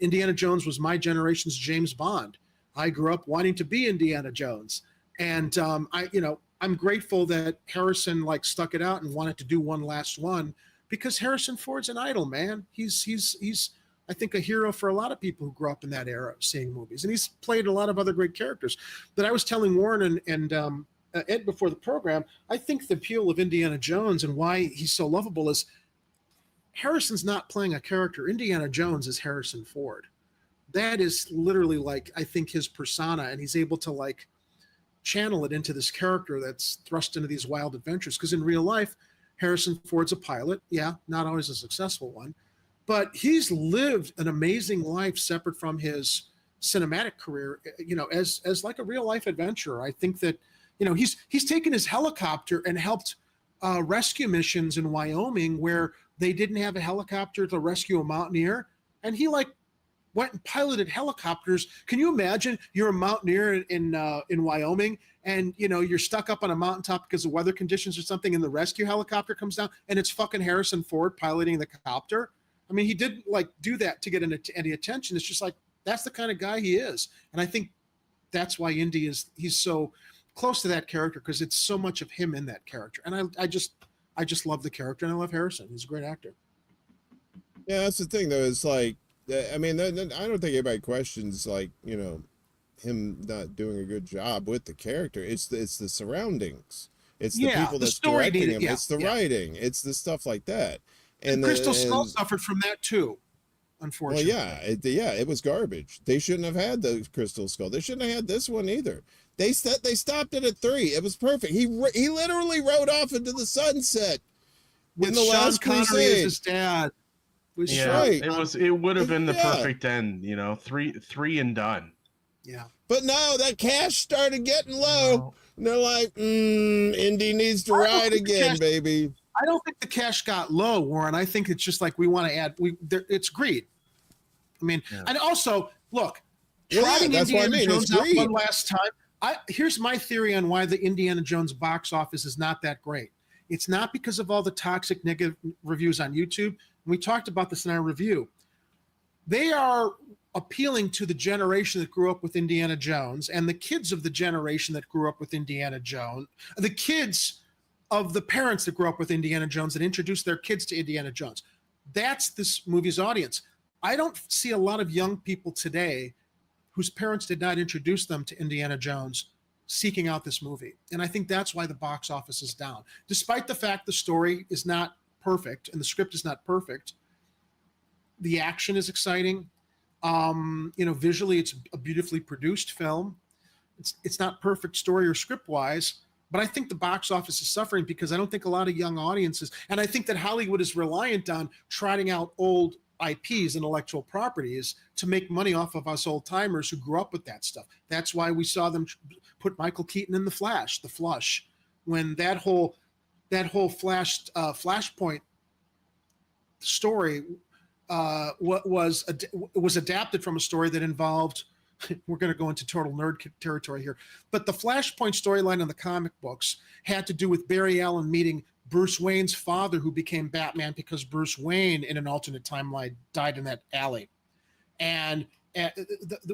Indiana Jones was my generation's James Bond. I grew up wanting to be Indiana Jones, and I'm grateful that Harrison stuck it out and wanted to do one last one, because Harrison Ford's an idol, man. He's I think a hero for a lot of people who grew up in that era of seeing movies, and he's played a lot of other great characters. But I was telling Warren and Ed before the program, I think the appeal of Indiana Jones and why he's so lovable is Harrison's not playing a character. Indiana Jones is Harrison Ford. That is literally I think his persona, and he's able to channel it into this character that's thrust into these wild adventures. Because in real life, Harrison Ford's a pilot. Yeah, not always a successful one, but he's lived an amazing life separate from his cinematic career, as like a real life adventurer. I think that, he's taken his helicopter and helped rescue missions in Wyoming where they didn't have a helicopter to rescue a mountaineer. And he went and piloted helicopters. Can you imagine you're a mountaineer in Wyoming and you're stuck up on a mountaintop because of weather conditions or something, and the rescue helicopter comes down and it's fucking Harrison Ford piloting the copter? I mean, he didn't do that to get any attention. It's just that's the kind of guy he is. And I think that's why he's so close to that character, because it's so much of him in that character. And I just love the character, and I love Harrison. He's a great actor. Yeah, that's the thing, though. It's I mean, I don't think anybody questions him not doing a good job with the character. It's the surroundings. It's the people that's directing him. It's the writing. It's the stuff like that. And Crystal Skull suffered from that too, unfortunately. Well, it was garbage. They shouldn't have had the Crystal Skull. They shouldn't have had this one either. They stopped it at 3. It was perfect. He literally rode off into the sunset with the Last Crusade as his dad. Right. It would have been the perfect end. 3 and done. Yeah. But no, that cash started getting low. No. And they're like, Indy needs to ride again, baby. I don't think the cash got low, Warren. I think it's just we want to add. It's greed. I mean, and also look, trotting Indiana Jones out one last time. Here's my theory on why the Indiana Jones box office is not that great. It's not because of all the toxic negative reviews on YouTube. And we talked about this in our review. They are appealing to the generation that grew up with Indiana Jones and the kids of the generation that grew up with Indiana Jones, the kids of the parents that grew up with Indiana Jones that introduced their kids to Indiana Jones. That's this movie's audience. I don't see a lot of young people today whose parents did not introduce them to Indiana Jones seeking out this movie. And I think that's why the box office is down. Despite the fact the story is not perfect and the script is not perfect, the action is exciting. Visually, it's a beautifully produced film. It's not perfect story or script-wise, but I think the box office is suffering because I don't think a lot of young audiences, and I think that Hollywood is reliant on trotting out old IPs, intellectual properties, to make money off of us old timers who grew up with that stuff. That's why we saw them put Michael Keaton in The Flush, when that whole Flashpoint story was adapted from a story that involved. We're going to go into total nerd territory here, but the Flashpoint storyline in the comic books had to do with Barry Allen meeting Bruce Wayne's father, who became Batman because Bruce Wayne, in an alternate timeline, died in that alley, and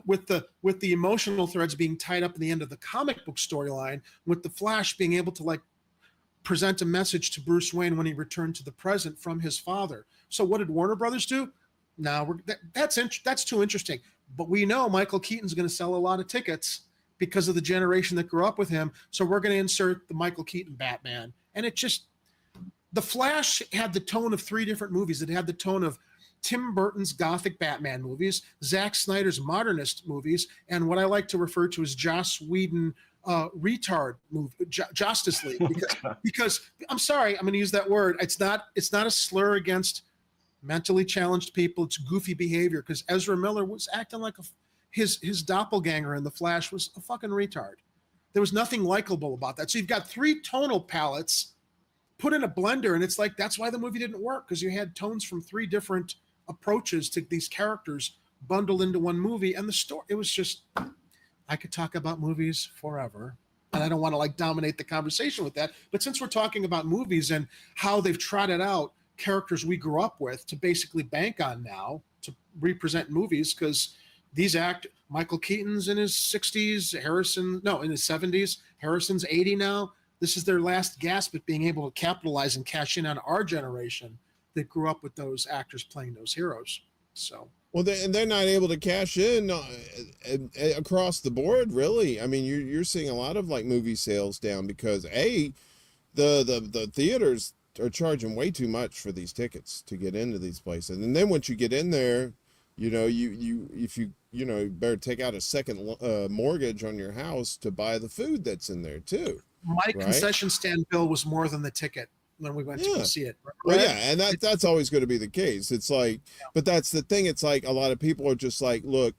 with the emotional threads being tied up in the end of the comic book storyline, with the Flash being able to present a message to Bruce Wayne when he returned to the present from his father. So what did Warner Brothers do? No, that's too interesting. But we know Michael Keaton's going to sell a lot of tickets because of the generation that grew up with him. So we're going to insert the Michael Keaton Batman. And The Flash had the tone of 3 different movies. It had the tone of Tim Burton's Gothic Batman movies, Zack Snyder's modernist movies, and what I like to refer to as Joss Whedon retard movie, Justice League. Because I'm sorry, I'm going to use that word. It's not a slur against mentally challenged people. It's goofy behavior, because Ezra Miller was acting like his doppelganger in The Flash was a fucking retard. There was nothing likable about that. So you've got 3 tonal palettes put in a blender, and it's that's why the movie didn't work, because you had tones from 3 different approaches to these characters bundled into one movie. And the story, it was just, I could talk about movies forever, and I don't want to dominate the conversation with that. But since we're talking about movies and how they've trotted out characters we grew up with to basically bank on now to represent movies, because these Michael Keaton's in his 60s, in his 70s, Harrison's 80 now. This is their last gasp at being able to capitalize and cash in on our generation that grew up with those actors playing those heroes. So, well, they're not able to cash in across the board, really. I mean, you're seeing a lot of movie sales down because the theaters are charging way too much for these tickets to get into these places, and then once you get in there, if you you better take out a second mortgage on your house to buy the food that's in there too. My right? concession stand bill was more than the ticket when we went to go see it. Well, yeah, and that's always going to be the case. It's like, but that's the thing. It's like a lot of people are just like, look,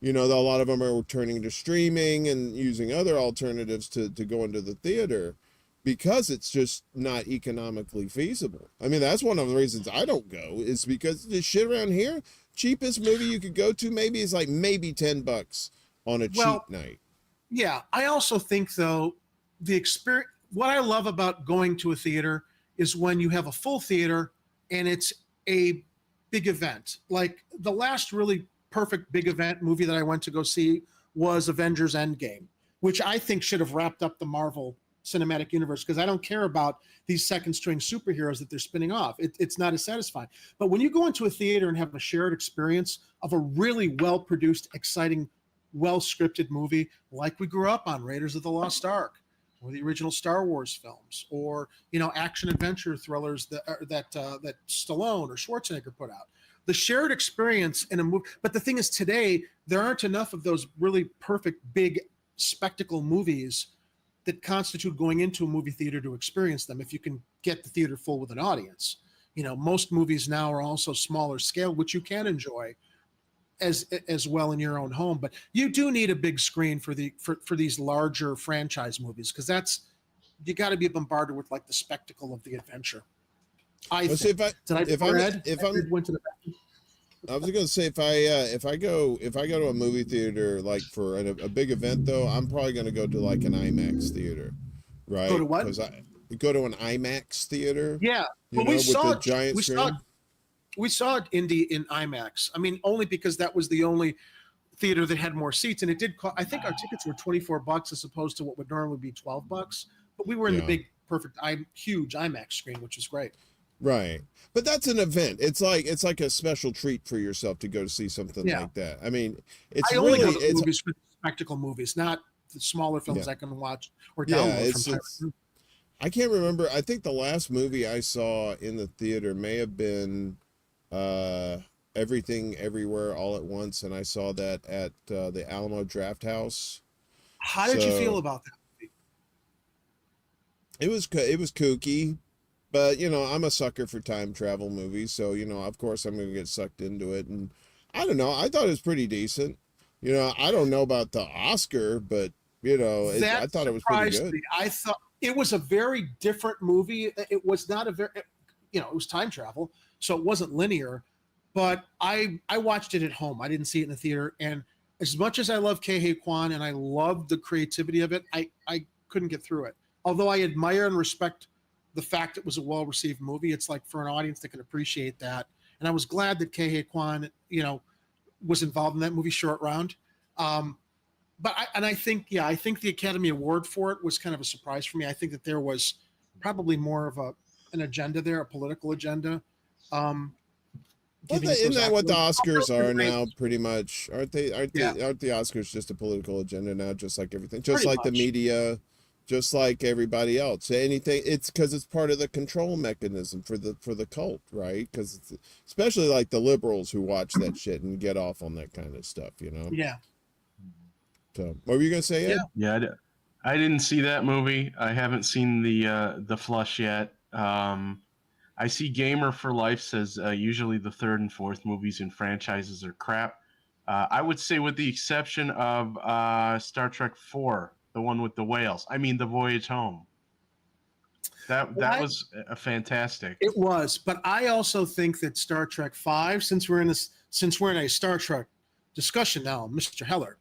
a lot of them are turning to streaming and using other alternatives to go into the theater because it's just not economically feasible. I mean, that's one of the reasons I don't go is because the shit around here, cheapest movie you could go to maybe is like maybe $10 on a cheap night. Yeah, I also think though the experience. What I love about going to a theater is when you have a full theater and it's a big event. Like the last really perfect big event movie that I went to go see was Avengers Endgame, which I think should have wrapped up the Marvel Cinematic Universe because I don't care about these second string superheroes that they're spinning off. It's not as satisfying. But when you go into a theater and have a shared experience of a really well-produced, exciting, well-scripted movie like we grew up on, Raiders of the Lost Ark, or the original Star Wars films, or action adventure thrillers that Stallone or Schwarzenegger put out. The shared experience in a movie. But the thing is, today there aren't enough of those really perfect big spectacle movies that constitute going into a movie theater to experience them. If you can get the theater full with an audience, most movies now are also smaller scale, which you can enjoy as well in your own home. But you do need a big screen for these larger franchise movies because you got to be bombarded with like the spectacle of the adventure. I was going to say if I go to a movie theater like for a big event though, I'm probably going to go to like an IMAX theater, right? Go to what? Because I go to an IMAX theater. Yeah, but we saw giant screen. We saw it in IMAX. I mean, only because that was the only theater that had more seats, and it did cost. I think our tickets were $24 as opposed to what would normally be $12. But we were in the big, perfect, huge IMAX screen, which was great. Right, but that's an event. It's like a special treat for yourself to go to see something like that. I mean, I only go to movies for spectacle movies, not the smaller films I can watch or download from. I can't remember. I think the last movie I saw in the theater may have been Everything Everywhere All at Once, and I saw that at the Alamo Draft House. How did you feel about that movie? It was kooky. But, I'm a sucker for time travel movies. So, of course I'm going to get sucked into it. And I don't know. I thought it was pretty decent. I don't know about the Oscar, but, I thought it was pretty good. I thought it was a very different movie. It was not a very, it was time travel. So it wasn't linear. But I watched it at home. I didn't see it in the theater. And as much as I love Ke Kwan and I love the creativity of it, I couldn't get through it. Although I admire and respect the fact it was a well-received movie. It's like for an audience that can appreciate that. And I was glad that Ke Kwan, was involved in that movie Short Round. But I think the Academy Award for it was kind of a surprise for me. I think that there was probably more of an agenda there, a political agenda. Isn't that what the Oscars are now, pretty much? Aren't the Oscars just a political agenda now, just like everything? Just like the media, just like everybody else. Anything, it's because it's part of the control mechanism for the cult, right? Because it's especially like the liberals who watch that shit and get off on that kind of stuff, Yeah. So, what were you gonna say, Ed? Yeah, I didn't see that movie. I haven't seen the Flush yet. I see Gamer for Life says usually the third and fourth movies in franchises are crap. I would say with the exception of Star Trek 4, the one with the whales. I mean, The Voyage Home. That was a fantastic. It was, but I also think that Star Trek 5, since we're in a Star Trek discussion now, Mr. Heller,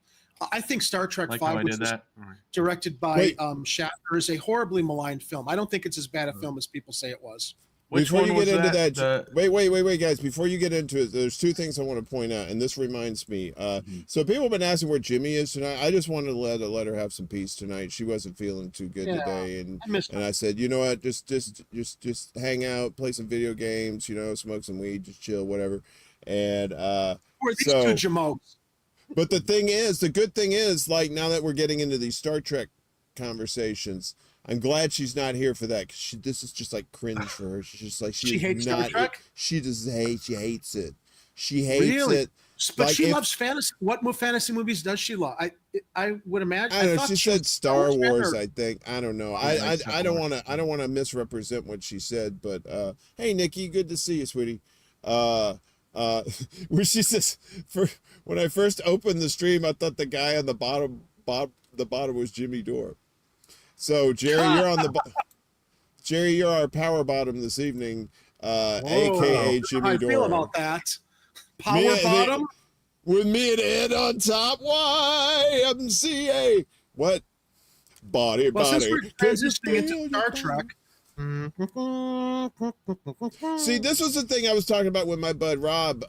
I think Star Trek 5, which was directed by Shatner, is a horribly maligned film. I don't think it's as bad a film as people say it was. Before you get into that, wait, guys. Before you get into it, there's two things I want to point out, and this reminds me. So people have been asking where Jimmy is tonight. I just wanted to let her have some peace tonight. She wasn't feeling too good today, and I said, you know what, just hang out, play some video games, smoke some weed, just chill, whatever. And these two jamokes. But the good thing is, like now that we're getting into these Star Trek conversations, I'm glad she's not here for that because this is just like cringe for her. She's just like she hates Star Trek. She hates it. She hates it. But Like, she if- loves fantasy. What fantasy movies does she love? I would imagine. I don't know. thought She was said a Star fan, Wars. or- I think. I don't know. Yeah, like I don't Star want to. I don't want to misrepresent what she said. But hey, Nikki, good to see you, sweetie. Where she says, for when I first opened the stream, I thought the guy on the bottom was Jimmy Dore. So Jerry, you're on the Jerry, you're our power bottom this evening, aka Jimmy How I Dore. feel about that. Power Me- bottom. With me and Ed on top, YMCA. What? Body, Well, since body. we're transitioning into Star Trek. See, this was the thing I was talking about with my bud Rob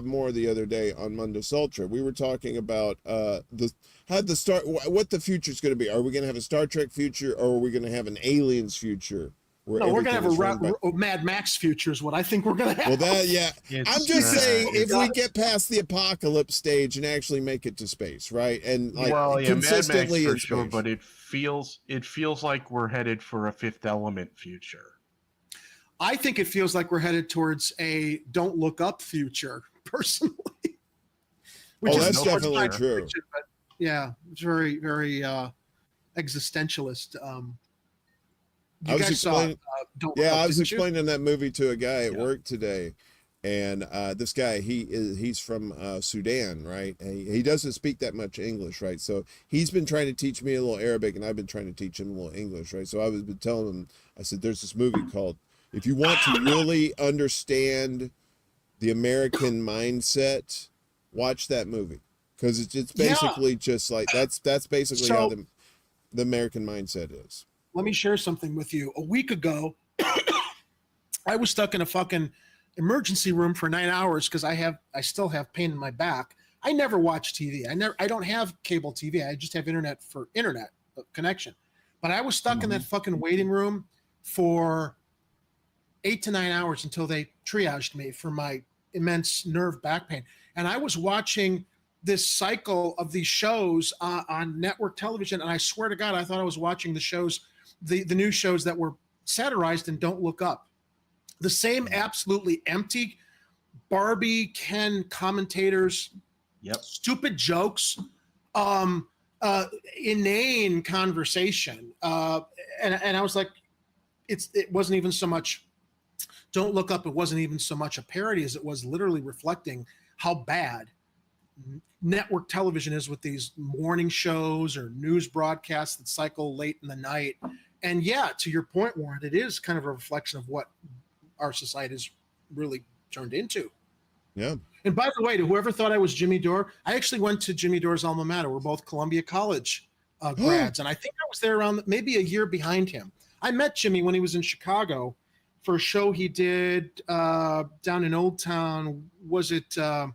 Moore the other day on Mundus Ultra. We were talking about what the future's going to be. Are we going to have a Star Trek future, or are we going to have an aliens future? No, we're going to have a Mad Max future is what I think we're going to have. Well, that, yeah. I'm just saying, if got we it. get past the apocalypse stage and actually make it to space, right? And like well, yeah, consistently Mad in Max for sure, space. but it feels like we're headed for a Fifth Element future. I think it feels like we're headed towards a Don't Look Up future, personally. That's so much definitely science true. fiction, but yeah, it's very, very existentialist. You guys saw Don't Look Up, I was didn't you? explaining that movie to a guy at work today, and this guy he's from Sudan, right? He doesn't speak that much English, right? So he's been trying to teach me a little Arabic, and I've been trying to teach him a little English, right? So I was been telling him, I said, there's this movie called, if you want to really understand the American mindset, watch that movie, because it's basically just like that's basically how the American mindset is. Let me share something with you. A week ago, I was stuck in a fucking emergency room for 9 hours because I still have pain in my back. I never watch TV. I don't have cable TV. I just have internet for internet connection. But I was stuck in that fucking waiting room for 8 to 9 hours until they triaged me for my immense nerve back pain. And I was watching this cycle of these shows on network television, and I swear to God, I thought I was watching the shows, the new shows that were satirized in Don't Look Up. The same absolutely empty Barbie Ken commentators, stupid jokes, inane conversation, and I was like, it wasn't even so much Don't Look Up. It wasn't even so much a parody as it was literally reflecting how bad network television is with these morning shows or news broadcasts that cycle late in the night. And yeah, to your point, Warren, it is kind of a reflection of what our society has really turned into. Yeah. And by the way, to whoever thought I was Jimmy Dore, I actually went to Jimmy Dore's alma mater. We're both Columbia College grads. And I think I was there around maybe a year behind him. I met Jimmy when he was in Chicago for a show he did down in Old Town. Was it, what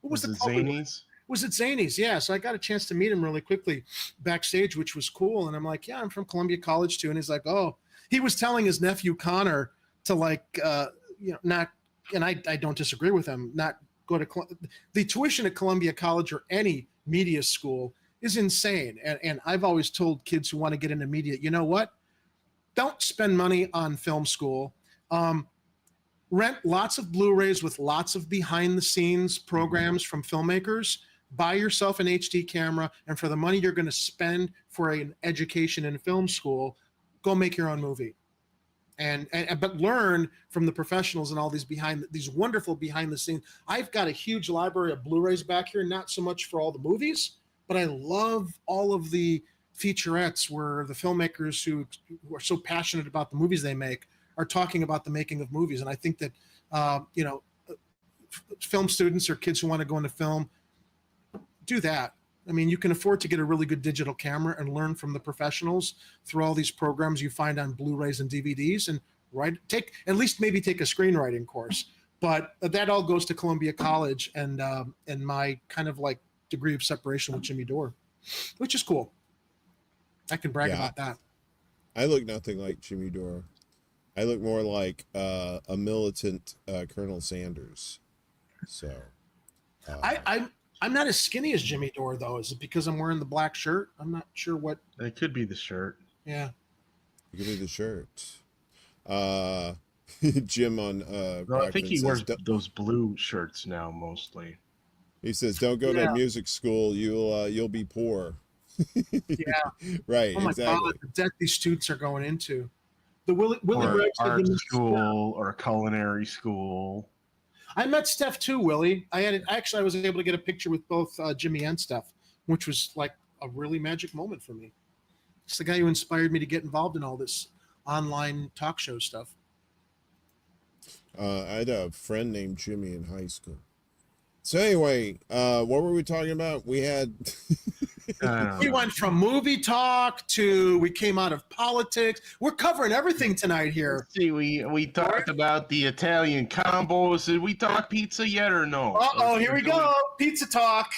was the club? Zanies? Was it Zanies? Yeah. So I got a chance to meet him really quickly backstage, which was cool. And I'm like, yeah, I'm from Columbia College too. And he's like, oh, he was telling his nephew Connor to not, and I don't disagree with him, not go to the tuition at Columbia College or any media school is insane. And I've always told kids who want to get into media, you know what? Don't spend money on film school. Rent lots of Blu-rays with lots of behind-the-scenes programs from filmmakers. Buy yourself an HD camera, and for the money you're going to spend for an education in film school, go make your own movie. But learn from the professionals and all these wonderful behind-the-scenes. I've got a huge library of Blu-rays back here, not so much for all the movies, but I love all of the featurettes where the filmmakers who are so passionate about the movies they make are talking about the making of movies. And I think that, film students or kids who want to go into film, do that. I mean, you can afford to get a really good digital camera and learn from the professionals through all these programs you find on Blu-rays and DVDs, and take a screenwriting course. But that all goes to Columbia College and my kind of like degree of separation with Jimmy Dore, which is cool. I can brag about that. I look nothing like Jimmy Dore. I look more like a militant Colonel Sanders. So I'm not as skinny as Jimmy Dore, though. Is it because I'm wearing the black shirt? I'm not sure what. It could be the shirt. Yeah. It could be the shirt. Jim on. No, I think he wears those blue shirts now mostly. He says, "Don't go to music school. You'll be poor." Yeah. Right. Oh my exactly. God, the debt these students are going into. The Willie Or Gregg said art the- school or culinary school. I met Steph too, Willie. I was able to get a picture with both Jimmy and Steph, which was like a really magic moment for me. It's the guy who inspired me to get involved in all this online talk show stuff. I had a friend named Jimmy in high school. So anyway, what were we talking about? We had We went from movie talk to we came out of politics. We're covering everything tonight here. Let's see, we talked about the Italian combos. Did we talk pizza yet or no? Uh-oh, here we go. Pizza talk.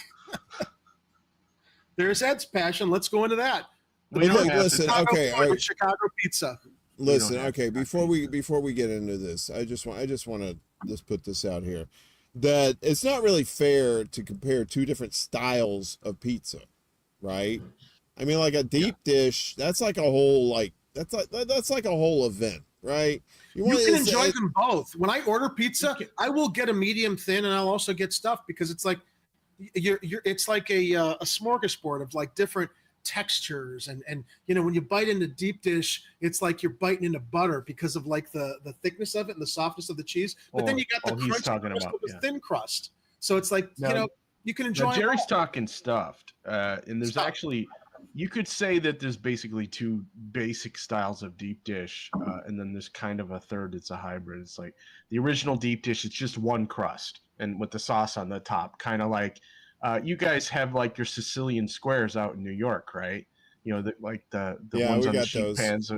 There's Ed's passion. Let's go into that. We don't have to listen, talk- okay, all right. Chicago pizza. Listen, okay, before we get into this, I just want to just put this out here that it's not really fair to compare two different styles of pizza, right? I mean, like a deep dish, that's like a whole that's like a whole event, right? You can enjoy them both. When I order pizza, I will get a medium thin, and I'll also get stuffed because it's like it's like a smorgasbord of like different textures and you know, when you bite into deep dish, it's like you're biting into butter because of like the thickness of it and the softness of the cheese, but then you got the crunch of the thin crust, so it's like you know, you can enjoy Jerry's talking stuffed, and there's actually, you could say that there's basically two basic styles of deep dish, and then there's kind of a third. It's a hybrid. It's like the original deep dish, it's just one crust and with the sauce on the top, kind of like you guys have like your Sicilian squares out in New York, right? You know, like the ones on the sheet pans.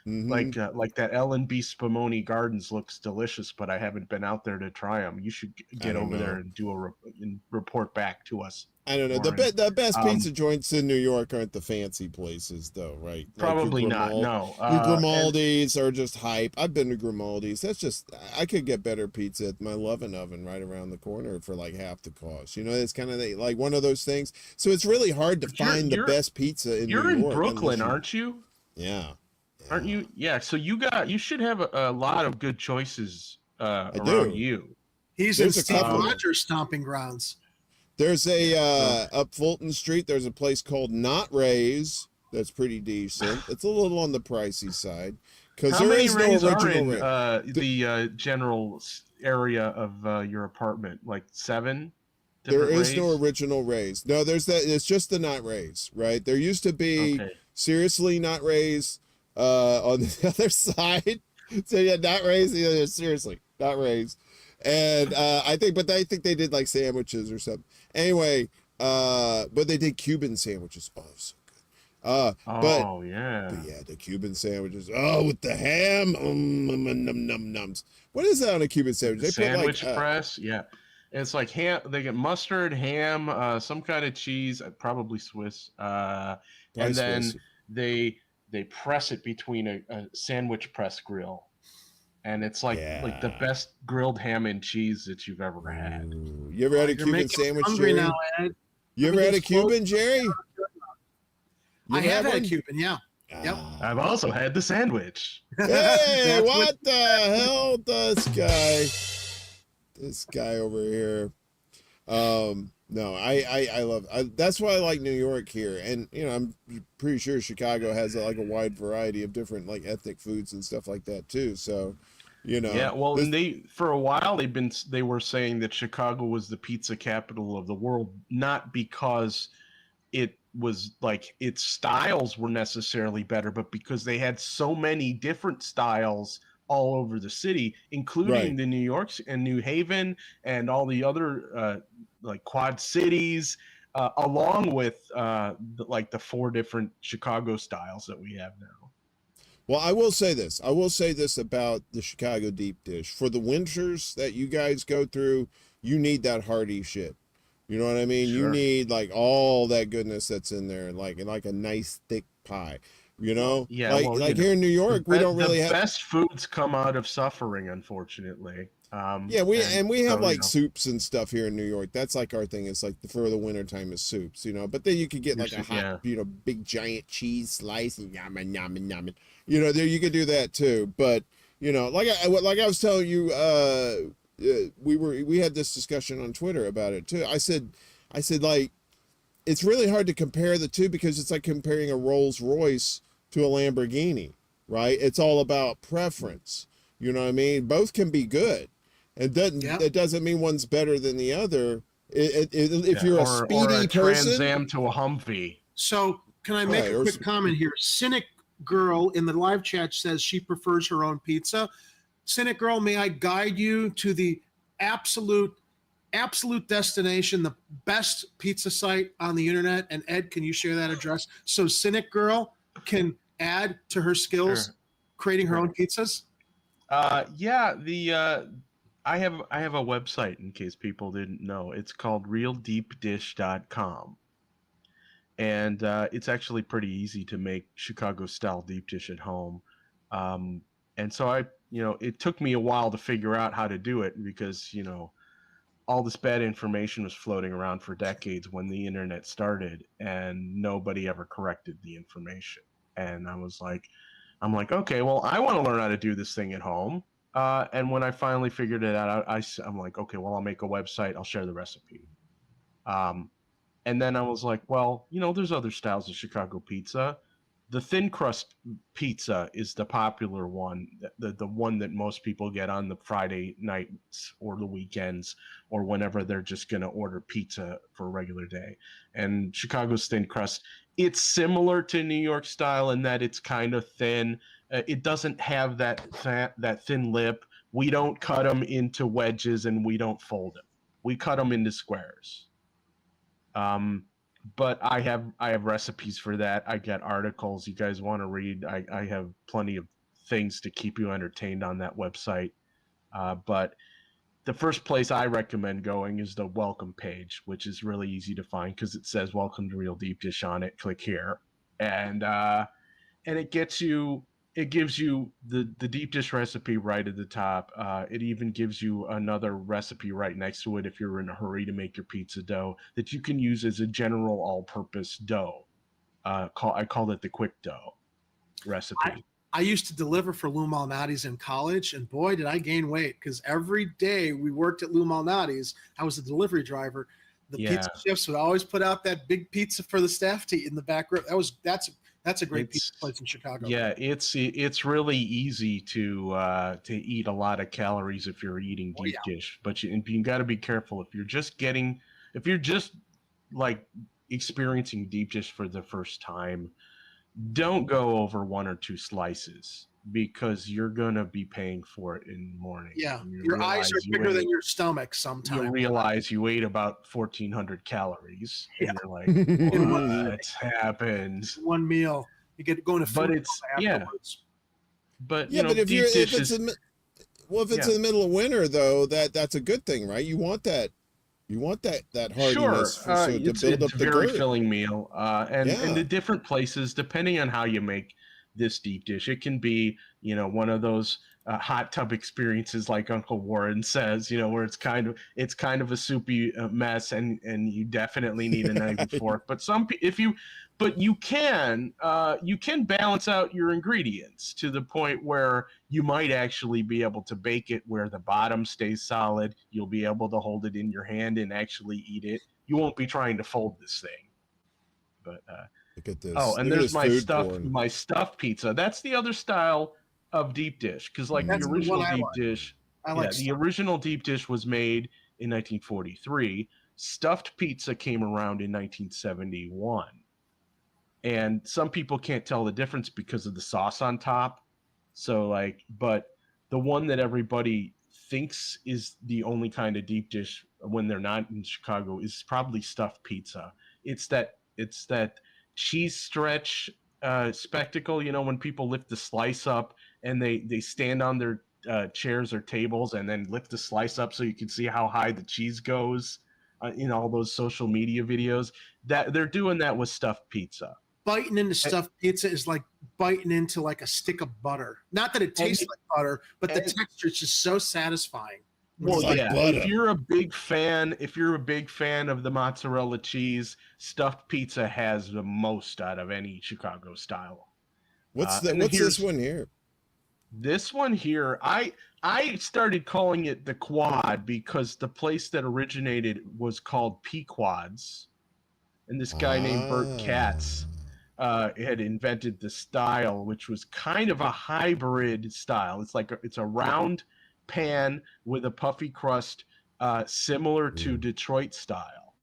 Like that L&B Spumoni Gardens looks delicious, but I haven't been out there to try them. You should get over there and do and report back to us. I don't know. The best pizza joints in New York aren't the fancy places, though, right? Probably not. No. Your Grimaldi's are just hype. I've been to Grimaldi's. That's just, I could get better pizza at my Lovin' Oven right around the corner for like half the cost. You know, it's kind of like one of those things. So it's really hard to find the best pizza in New York. You're in Brooklyn, aren't you? Yeah. Aren't you? Yeah. So you should have a lot of good choices around you. He's in Steve Rogers' stomping grounds. There's up Fulton Street. There's a place called Not Ray's that's pretty decent. It's a little on the pricey side because there is no original Ray. The general area of your apartment, like 7. There is Rays? no original Ray's. No, there's that. It's just the Not Ray's, right? There used to be seriously Not Ray's on the other side. So yeah, Not Ray's. Yeah, seriously, Not Ray's. And I think they did like sandwiches or something. Anyway, but they did Cuban sandwiches. Oh, so good. But yeah, the Cuban sandwiches. Oh, with the ham. Nums. What is that on a Cuban sandwich? They sandwich put like, press. Yeah, it's like ham. They get mustard, ham, some kind of cheese, probably Swiss, and then Swiss. they press it between a sandwich press grill. And it's like the best grilled ham and cheese that you've ever had. You ever had a Cuban sandwich, Jerry? Now, Ed. You ever had a Cuban, Jerry? I have had a Cuban, yeah. Yep. I've also had the sandwich. Hey, what the hell, this guy over here? No, I love. That's why I like New York here, and you know, I'm pretty sure Chicago has like a wide variety of different like ethnic foods and stuff like that too. So, you know, yeah. Well, and for a while they were saying that Chicago was the pizza capital of the world, not because it was like its styles were necessarily better, but because they had so many different styles all over the city, including the New York and New Haven and all the other like Quad Cities, along with like the 4 different Chicago styles that we have now. Well, I will say this. I will say this about the Chicago deep dish. For the winters that you guys go through, you need that hearty shit. You know what I mean? Sure. You need like all that goodness that's in there, like a nice thick pie. You know, yeah, like here in New York, we don't really have best foods come out of suffering, unfortunately. We have like soups and stuff here in New York. That's like our thing. It's like for the wintertime is soups, you know. But then you could get like a hot, you know, big giant cheese slice and yum. You know, there you could do that too. But you know, like I was telling you, we had this discussion on Twitter about it too. I said like, it's really hard to compare the two because it's like comparing a Rolls Royce to a Lamborghini, right? It's all about preference. You know what I mean? Both can be good. It doesn't mean one's better than the other. If you're a speedy or a person, Trans Am to a Humvee. So can I make a quick comment here? Cynic Girl in the live chat says she prefers her own pizza. Cynic Girl, may I guide you to the absolute destination, the best pizza site on the internet? And Ed, can you share that address so Cynic Girl can add to her skills creating her own pizzas? I have a website in case people didn't know. It's called realdeepdish.com. And it's actually pretty easy to make Chicago style deep dish at home. And so it took me a while to figure out how to do it because, all this bad information was floating around for decades when the internet started and nobody ever corrected the information. And I'm like, okay, well, I want to learn how to do this thing at home. And when I finally figured it out, I'm like, okay, well, I'll make a website. I'll share the recipe. And then I was like, well, there's other styles of Chicago pizza. The thin crust pizza is the popular one, the one that most people get on the Friday nights or the weekends or whenever they're just going to order pizza for a regular day. And Chicago's thin crust, it's similar to New York style in that it's kind of thin. It doesn't have that thin lip. We don't cut them into wedges and we don't fold them. We cut them into squares. But I have recipes for that. I got articles you guys want to read. I have plenty of things to keep you entertained on that website. But the first place I recommend going is the welcome page, which is really easy to find because it says "Welcome to Real Deep Dish" on it. Click here, and it gives you the deep dish recipe right at the top. It even gives you another recipe right next to it if you're in a hurry to make your pizza dough that you can use as a general all-purpose dough. I called it the quick dough recipe. I used to deliver for Lou Malnati's in college, and boy, did I gain weight because every day we worked at Lou Malnati's, I was a delivery driver. The pizza chefs would always put out that big pizza for the staff to eat in the back row. That's a great pizza place in Chicago. Yeah, it's really easy to eat a lot of calories if you're eating deep dish, but you got to be careful if you're just like experiencing deep dish for the first time. Don't go over 1 or 2 slices because you're gonna be paying for it in the morning. Yeah, your eyes are bigger than your stomach sometimes. You realize you ate about 1,400 calories. Yeah. And you're like, what's happened? One meal. You get going to food afterwards. But if it's in the middle of winter though, that's a good thing, right? You want that hardiness to build up the very filling meal. And the different places, depending on how you make this deep dish, it can be one of those hot tub experiences like Uncle Warren says, where it's kind of a soupy mess and you definitely need a knife and fork. But you can balance out your ingredients to the point where you might actually be able to bake it where the bottom stays solid. You'll be able to hold it in your hand and actually eat it. You won't be trying to fold this thing. But look at this. Oh, and there's my stuffed pizza. That's the other style of deep dish because the original deep dish. The original deep dish was made in 1943. Stuffed pizza came around in 1971. And some people can't tell the difference because of the sauce on top. So but the one that everybody thinks is the only kind of deep dish when they're not in Chicago is probably stuffed pizza. It's that cheese stretch spectacle, when people lift the slice up and they stand on their chairs or tables and then lift the slice up so you can see how high the cheese goes in all those social media videos. That they're doing that with stuffed pizza. Biting into stuffed pizza is like biting into a stick of butter. Not that it tastes like butter, but the texture is just so satisfying. Well, if you're a big fan of the mozzarella cheese, stuffed pizza has the most out of any Chicago style. What's this one here? This one here, I started calling it the quad because the place that originated was called Pequods, and this guy named Bert Katz had invented the style, which was kind of a hybrid style. It's a round pan with a puffy crust, similar to Detroit style,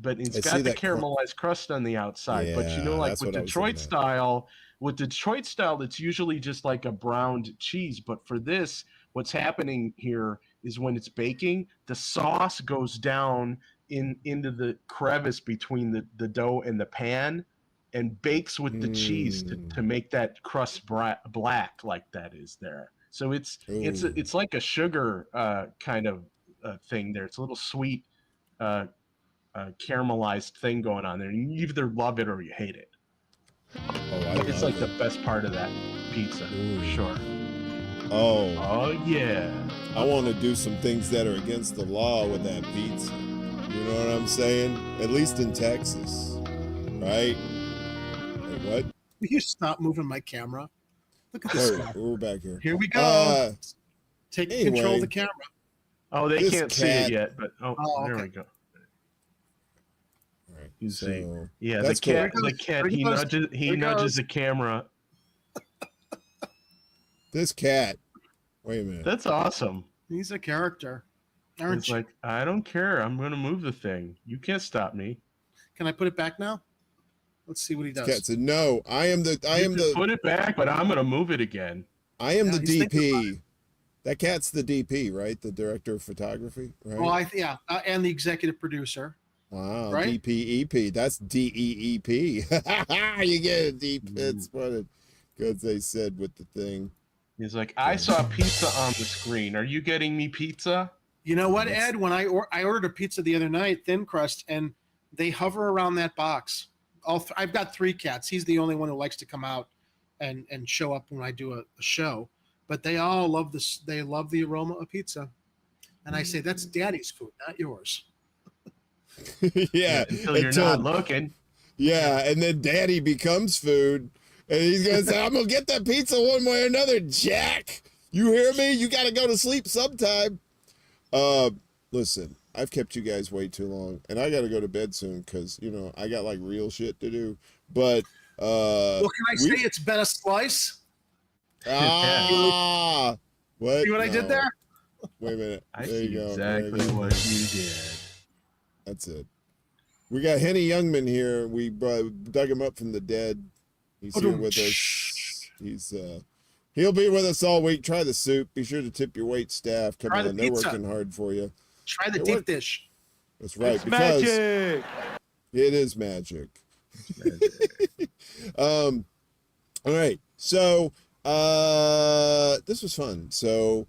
but it's got the caramelized crust on the outside. Yeah, but with Detroit style, it's usually just like a browned cheese. But for this, what's happening here is when it's baking, the sauce goes down into the crevice between the dough and the pan, and bakes with the cheese to make that crust black like that is there. So it's like a sugar kind of thing there. It's a little sweet caramelized thing going on there. You either love it or you hate it. It's like the best part of that pizza for sure. Oh yeah. I want to do some things that are against the law with that pizza. You know what I'm saying? At least in Texas, right? Wait, what? Will you stop moving my camera? Look at this guy. We're back here. Here we go. Take control of the camera. Oh, they can't see it yet, but there we go. All right. You see, yeah, That's the cat. cool. The cat. He nudges the camera. This cat. Wait a minute. That's awesome. He's a character. Aren't It's you? like, I don't care. I'm going to move the thing. You can't stop me. Can I put it back now? Let's see what he does. Cat said, "No, I am the put it back, but I'm going to move it again." I am the he's thinking about DP. That cat's the DP, right? The director of photography, right? Well, and the executive producer. Wow, Right? DPEP. That's DEEP. You get it, deep. It's what good they said with the thing. He's like, I saw pizza on the screen. Are you getting me pizza? You know what, Ed? When I ordered a pizza the other night, thin crust, and they hover around that box. I've got 3 cats. He's the only one who likes to come out and show up when I do a show. But they all love this. They love the aroma of pizza. And I say, that's Daddy's food, not yours. Yeah. Until you're not looking. Yeah, and then Daddy becomes food. And he's going to say, I'm going to get that pizza one way or another, Jack. You hear me? You got to go to sleep sometime. Listen, I've kept you guys way too long. And I got to go to bed soon because, I got like real shit to do. But, well, can I say it's been a slice? What? See what I did there? Wait a minute. I There see you go. exactly what you did. That's it. We got Henny Youngman here. We dug him up from the dead. He's here with us. He'll be with us all week. Try the soup. Be sure to tip your wait staff. Come on, they're working hard for you. Try the deep dish. That's right. It's because magic. it is magic. All right. So this was fun. So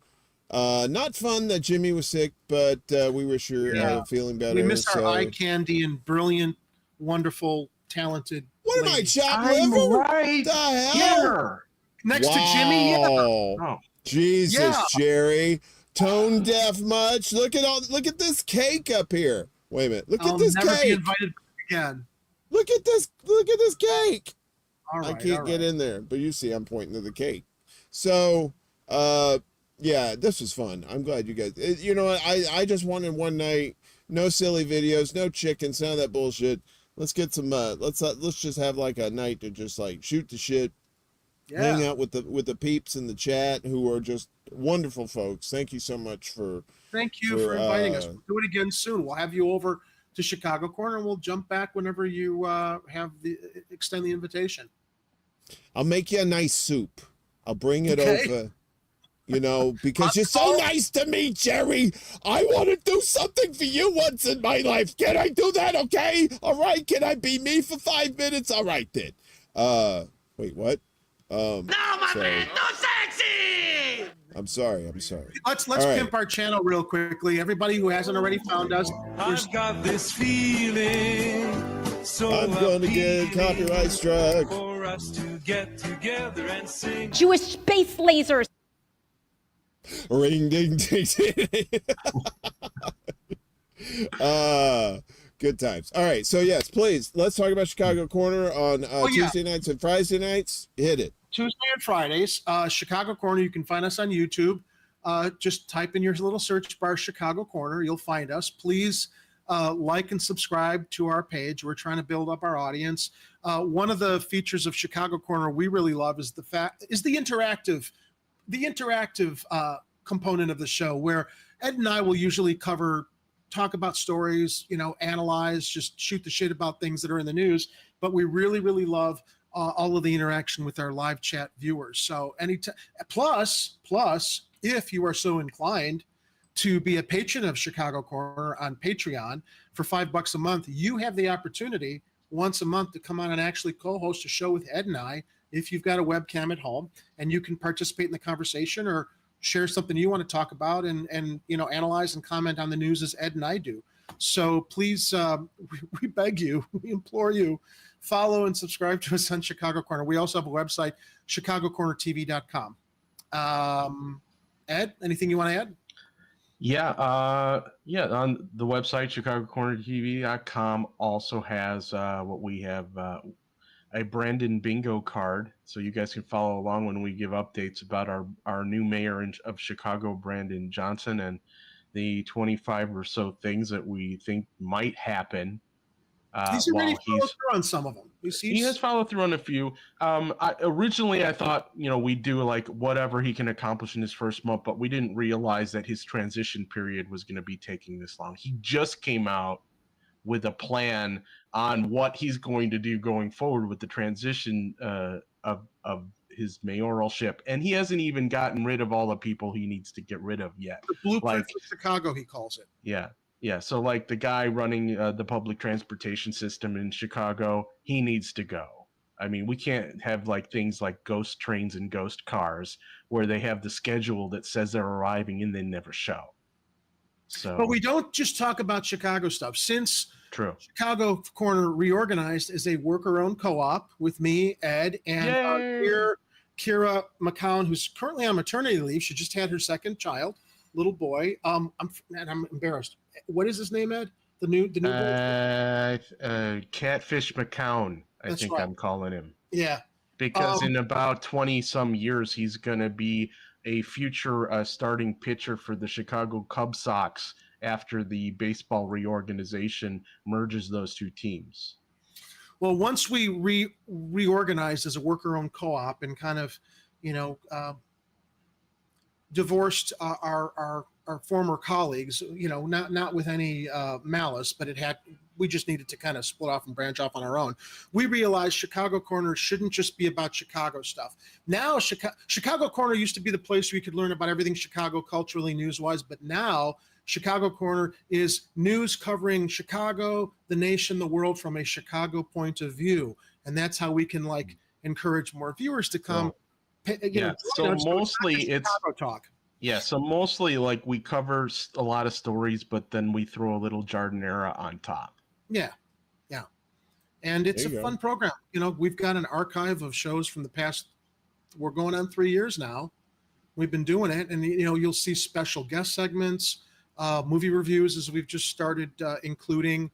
not fun that Jimmy was sick, but we were sure feeling better. We miss our eye candy and brilliant, wonderful, talented. What am I, chopped I'm liver? right The hell? here. Next to Jimmy, yeah. Oh. Jesus, Yeah. Jerry. Tone deaf much. Look at this cake up here. Wait a minute. Look I'll at this never be cake. invited again. Look at this cake. All right, I can't get in there, but you see I'm pointing to the cake. So, yeah, this was fun. I'm glad you guys, I just wanted one night, no silly videos, no chickens, none of that bullshit. Let's get some, let's just have like a night to just like shoot the shit, hang out with the peeps in the chat who are just wonderful folks. Thank you so much for for inviting us. We'll do it again soon. We'll have you over to Chicago Corner, and we'll jump back whenever you extend the invitation. I'll make you a nice soup. I'll bring it over. Because you're so nice to me, Jerry. I want to do something for you once in my life. Can I do that? Okay. All right. Can I be me for 5 minutes? All right, then. Wait, what? No, my man, no sexy. I'm sorry. Let's right. pimp our channel real quickly. Everybody who hasn't already found us. I've got this feeling, so I'm gonna get copyright struck. for us to get together and sing. Jewish space lasers. Ring ding ding ding. Good times. All right, so yes, please let's talk about Chicago Corner on Tuesday nights and Friday nights. Hit it. Tuesday and Fridays. Chicago Corner, you can find us on YouTube. Just type in your little search bar, Chicago Corner. You'll find us. Please like and subscribe to our page. We're trying to build up our audience. One of the features of Chicago Corner we really love is the interactive component of the show, where Ed and I will usually talk about stories, analyze, just shoot the shit about things that are in the news. But we really, really love all of the interaction with our live chat viewers. So plus, if you are so inclined to be a patron of Chicago Corner on Patreon for $5 a month, you have the opportunity once a month to come on and actually co-host a show with Ed and I if you've got a webcam at home, and you can participate in the conversation or share something you want to talk about and analyze and comment on the news as Ed and I do. So please, we beg you, we implore you, follow and subscribe to us on Chicago Corner. We also have a website, chicagocornertv.com. Ed, anything you want to add? Yeah, on the website, chicagocornertv.com also has what we have, a Brandon bingo card, so you guys can follow along when we give updates about our new mayor of Chicago, Brandon Johnson, and the 25 or so things that we think might happen. He's already followed through on some of them. He has followed through on a few. Originally, I thought we'd do like whatever he can accomplish in his first month, but we didn't realize that his transition period was going to be taking this long. He just came out with a plan on what he's going to do going forward with the transition of his mayoralship, and he hasn't even gotten rid of all the people he needs to get rid of yet. The blueprint for Chicago, he calls it. Yeah. So like the guy running the public transportation system in Chicago, he needs to go. I mean, we can't have like things like ghost trains and ghost cars where they have the schedule that says they're arriving and they never show. So, but we don't just talk about Chicago stuff. Since True. Chicago Corner reorganized as a worker-owned co-op with me, Ed, and Kira McCown, who's currently on maternity leave. She just had her second child, little boy. I'm embarrassed. What is his name, Ed? The new Catfish McCown. I think right. I'm calling him. Yeah. Because in about 20-some years, he's going to be a future starting pitcher for the Chicago Cub Sox after the baseball reorganization merges those two teams. Well, once we reorganized as a worker-owned co-op and kind of, divorced our former colleagues, not with any malice, but we just needed to kind of split off and branch off on our own. We realized Chicago Corner shouldn't just be about Chicago stuff. Now, Chicago Corner used to be the place where you could learn about everything Chicago culturally, news-wise, but now Chicago Corner is news covering Chicago, the nation, the world from a Chicago point of view. And that's how we can encourage more viewers to come. So mostly it's Chicago talk. Yeah, so mostly we cover a lot of stories, but then we throw a little Jardinera on top. Yeah. And it's a fun program. We've got an archive of shows from the past. We're going on 3 years now. We've been doing it, and you'll see special guest segments, movie reviews as we've just started including.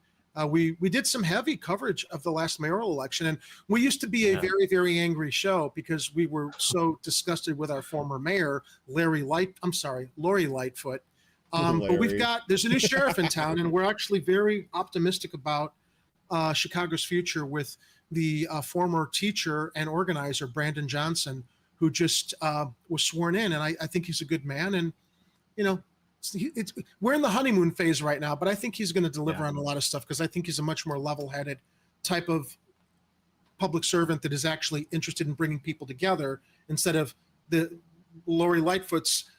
We did some heavy coverage of the last mayoral election, and we used to be a very, very angry show because we were so disgusted with our former mayor, Lori Lightfoot. But there's a new sheriff in town, and we're actually very optimistic about Chicago's future with the former teacher and organizer, Brandon Johnson, who just was sworn in, and I think he's a good man, and we're in the honeymoon phase right now, but I think he's going to deliver on a lot of stuff because I think he's a much more level-headed type of public servant that is actually interested in bringing people together instead of the Lori Lightfoot's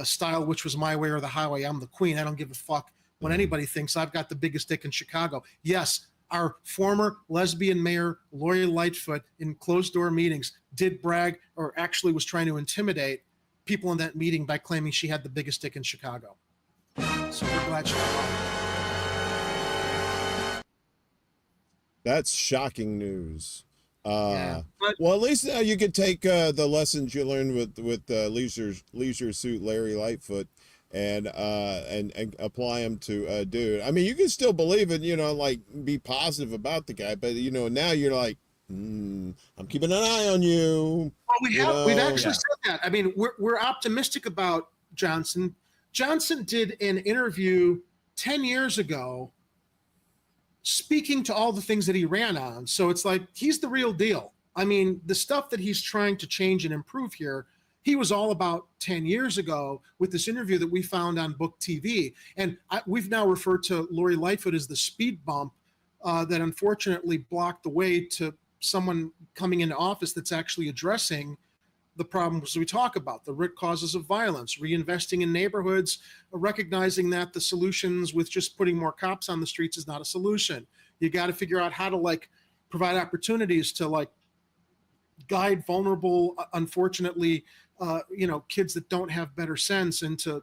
style, which was my way or the highway. I'm the queen. I don't give a fuck what anybody thinks. I've got the biggest dick in Chicago. Yes, our former lesbian mayor, Lori Lightfoot, in closed-door meetings did brag or actually was trying to intimidate people in that meeting by claiming she had the biggest dick in Chicago. So we're glad she's wrong. That's shocking news. Well, at least now you could take the lessons you learned with Leisure Suit Larry Lightfoot and apply them to dude. I mean, you can still believe it, be positive about the guy, but now you're like, and I'm keeping an eye on you. Well, we've actually said that. I mean, we're optimistic about Johnson. Johnson did an interview 10 years ago speaking to all the things that he ran on. So it's like, he's the real deal. I mean, the stuff that he's trying to change and improve here, he was all about 10 years ago with this interview that we found on Book TV. And we've now referred to Lori Lightfoot as the speed bump that unfortunately blocked the way to someone coming into office that's actually addressing the problems we talk about, the root causes of violence, reinvesting in neighborhoods, recognizing that the solutions with just putting more cops on the streets is not a solution. You got to figure out how to provide opportunities to guide vulnerable, unfortunately, kids that don't have better sense into,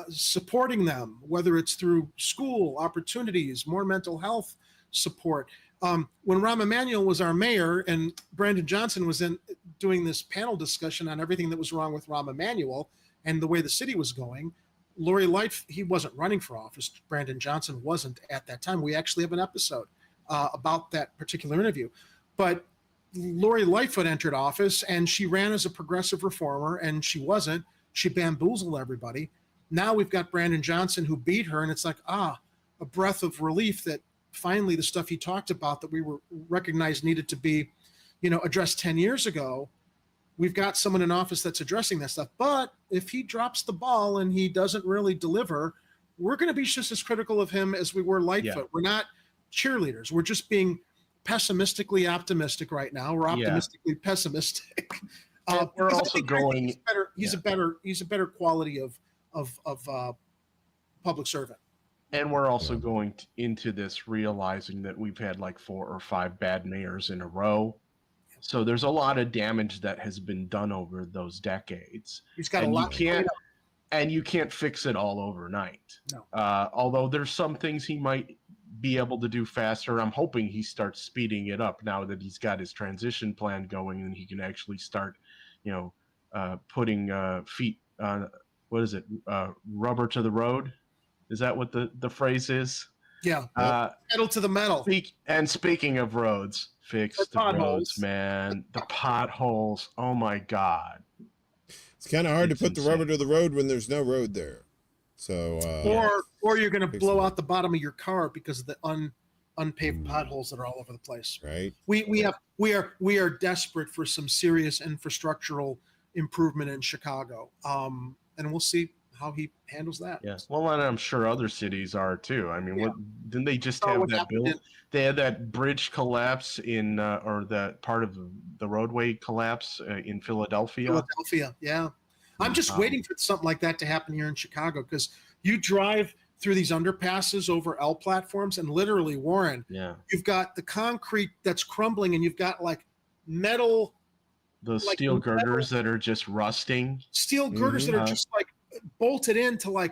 supporting them, whether it's through school opportunities, more mental health support. When Rahm Emanuel was our mayor and Brandon Johnson was doing this panel discussion on everything that was wrong with Rahm Emanuel and the way the city was going, Lori Lightfoot, he wasn't running for office. Brandon Johnson wasn't at that time. We actually have an episode about that particular interview. But Lori Lightfoot entered office and she ran as a progressive reformer and she wasn't. She bamboozled everybody. Now we've got Brandon Johnson who beat her, and it's like, a breath of relief that finally the stuff he talked about that we were recognized needed to be, addressed 10 years ago. We've got someone in office that's addressing that stuff. But if he drops the ball and he doesn't really deliver, we're going to be just as critical of him as we were Lightfoot. Yeah. We're not cheerleaders. We're just being pessimistically optimistic right now. We're optimistically pessimistic. We're also going. He's a better quality of public servant. And we're also going into this realizing that we've had 4 or 5 bad mayors in a row. So there's a lot of damage that has been done over those decades. He's got a lot. You can't fix it all overnight. No. Although there's some things he might be able to do faster. I'm hoping he starts speeding it up now that he's got his transition plan going and he can actually start, putting feet on, rubber to the road. Is that what the phrase is? Yeah. Pedal to the metal. Speaking of roads, fix the roads, man. The potholes. Oh my God. It's kind of hard to put the rubber to the road when there's no road there. So or you're going to blow out the bottom of your car because of the unpaved potholes that are all over the place. Right. We are desperate for some serious infrastructural improvement in Chicago. And we'll see how he handles that. Yes. Well, and I'm sure other cities are too. I mean, didn't they just have that bill? They had that bridge collapse or that part of the roadway collapse in Philadelphia. Philadelphia, yeah. I'm just waiting for something like that to happen here in Chicago, because you drive through these underpasses over L platforms and literally, Warren, you've got the concrete that's crumbling and you've got metal. Those steel girders that are just rusting. Steel girders that are just bolted in to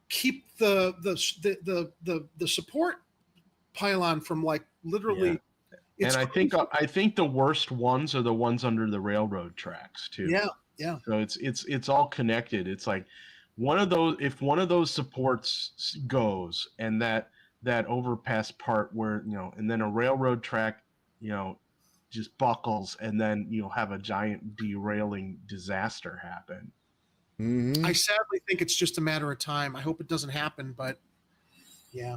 keep the support pylon from literally. Yeah. And I think the worst ones are the ones under the railroad tracks too. Yeah. Yeah. So it's all connected. It's like if one of those supports goes and that overpass part where, and then a railroad track, just buckles, and then you'll have a giant derailing disaster happen. Mm-hmm. I sadly think it's just a matter of time. I hope it doesn't happen, but yeah.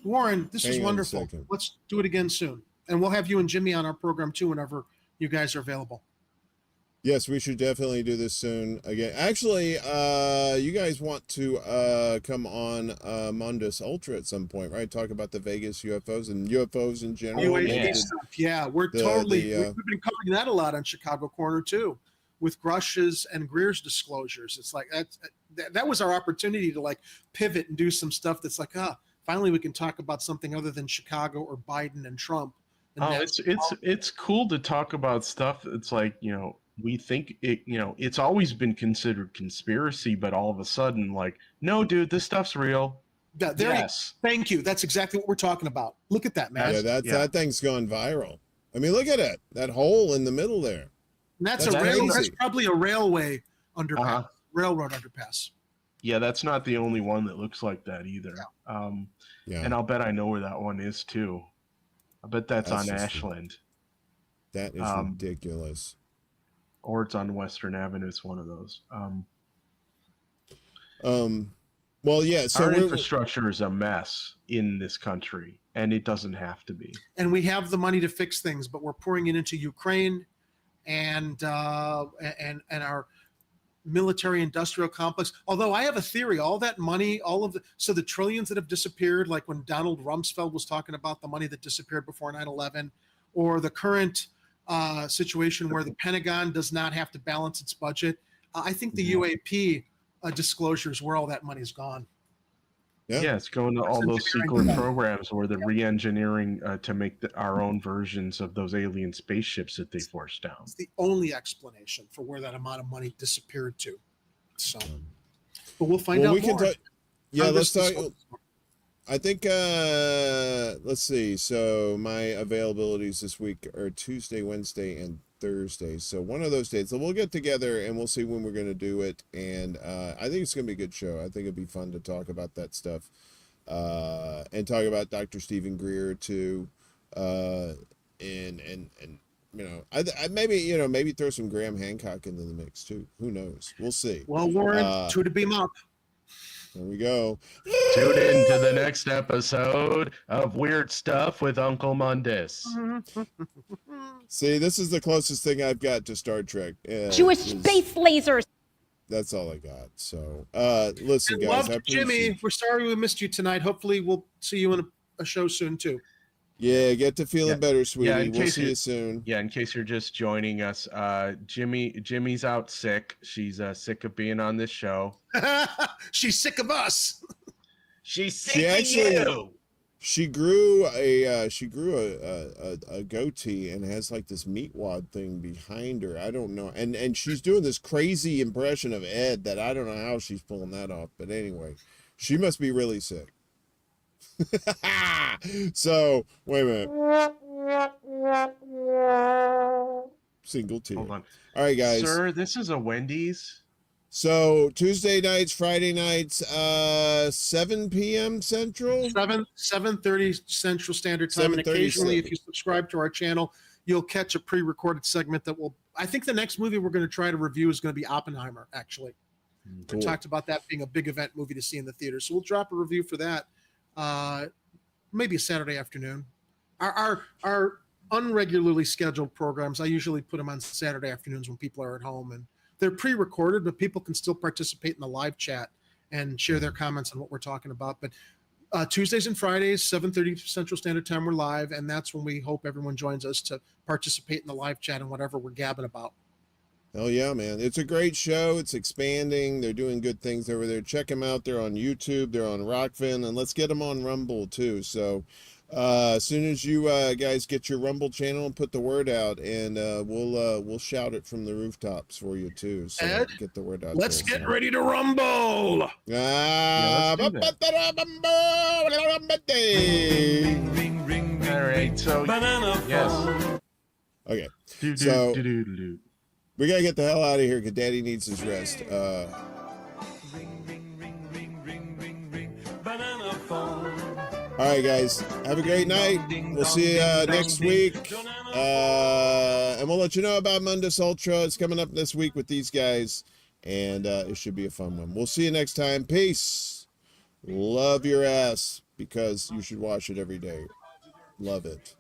Warren, this is wonderful. Let's do it again soon. And we'll have you and Jimmy on our program too whenever you guys are available. Yes, we should definitely do this soon again. Actually, you guys want to come on Mundus Ultra at some point, right? Talk about the Vegas UFOs and UFOs in general. UAP stuff. Yeah, we've been covering that a lot on Chicago Corner too, with Grush's and Greer's disclosures. It's like that was our opportunity to pivot and do some stuff that's finally we can talk about something other than Chicago or Biden and Trump. And it's cool to talk about stuff. It's we think it's always been considered conspiracy, but all of a sudden, no, dude, this stuff's real. Yes. Thank you. That's exactly what we're talking about. Look at that, man. Yeah, that thing's gone viral. I mean, look at it. That hole in the middle there. And that's probably a railway underpass, railroad underpass. Yeah, that's not the only one that looks like that either. And I'll bet I know where that one is too. I bet that's on Ashland. That is ridiculous. Or it's on Western Avenue. It's one of those. Well, yeah. So our infrastructure is a mess in this country, and it doesn't have to be. And we have the money to fix things, but we're pouring it into Ukraine and our military-industrial complex. Although I have a theory, all that money, so the trillions that have disappeared, like when Donald Rumsfeld was talking about the money that disappeared before 9/11, or the current situation where the Pentagon does not have to balance its budget. I think the UAP disclosures where all that money's gone. Yeah, it's going to all those secret programs where they're re-engineering to make our own versions of those alien spaceships that they forced down. It's the only explanation for where that amount of money disappeared to. So, but we'll find out more. Yeah, let's talk. I think, let's see. So my availabilities this week are Tuesday, Wednesday, and Thursday. So one of those days. So we'll get together and we'll see when we're going to do it. And I think it's going to be a good show. I think it'd be fun to talk about that stuff. And talk about Dr. Stephen Greer too. And maybe throw some Graham Hancock into the mix too. Who knows? We'll see. Well, Warren, two to beam up. There we go. Tune in to the next episode of Weird Stuff with Uncle Mundus. See, this is the closest thing I've got to Star Trek. Jewish space lasers. That's all I got. So, listen, guys. Love Jimmy. We're sorry we missed you tonight. Hopefully, we'll see you in a show soon too. Yeah, get to feeling better, sweetie. Yeah, we'll see you soon. Yeah, in case you're just joining us, Jimmy's out sick. She's sick of being on this show. She's sick of us. She's sick of you. She grew a goatee and has like this meat wad thing behind her. I don't know, and she's doing this crazy impression of Ed that I don't know how she's pulling that off. But anyway, she must be really sick. So wait a minute. Single T. Hold on. All right, guys. Sir, this is a Wendy's. So Tuesday nights, Friday nights, 7 p.m. Central. 7:30 Central Standard Time. And occasionally, if you subscribe to our channel, you'll catch a pre-recorded segment that will. I think the next movie we're going to try to review is going to be Oppenheimer. Actually, Cool. we talked about that being a big event movie to see in the theater, so we'll drop a review for that. Maybe a Saturday afternoon. Our unregularly scheduled programs, I usually put them on Saturday afternoons when people are at home, and they're pre-recorded, but people can still participate in the live chat and share their comments on what we're talking about. But Tuesdays and Fridays, 7:30 Central Standard Time, we're live, and that's when we hope everyone joins us to participate in the live chat and whatever we're gabbing about. Hell yeah, man. It's a great show. It's expanding. They're doing good things over there. Check them out. They're on YouTube. They're on Rockfin. And let's get them on Rumble, too. So as soon as you guys get your Rumble channel and put the word out, and we'll shout it from the rooftops for you, too. So Ed, get the word out. let's get ready to rumble. All right. So, yes. Okay. So we gotta get the hell out of here because Daddy needs his rest. All right, guys. Have a great night. We'll see you next week. And we'll let you know about Mundus Ultra. It's coming up this week with these guys. And it should be a fun one. We'll see you next time. Peace. Love your ass because you should wash it every day. Love it.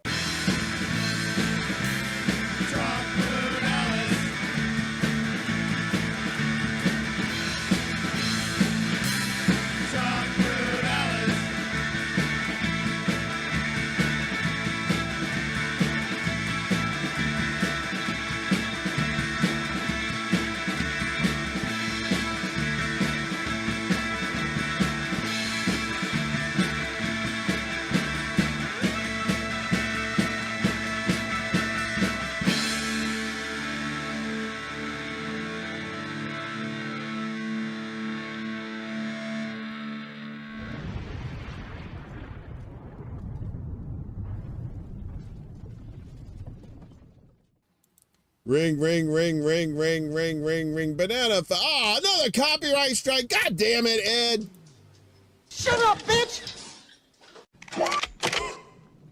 Ring, ring, ring, ring, ring, ring, ring, ring. Banana. Oh, another copyright strike. God damn it, Ed. Shut up, bitch!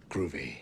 Groovy.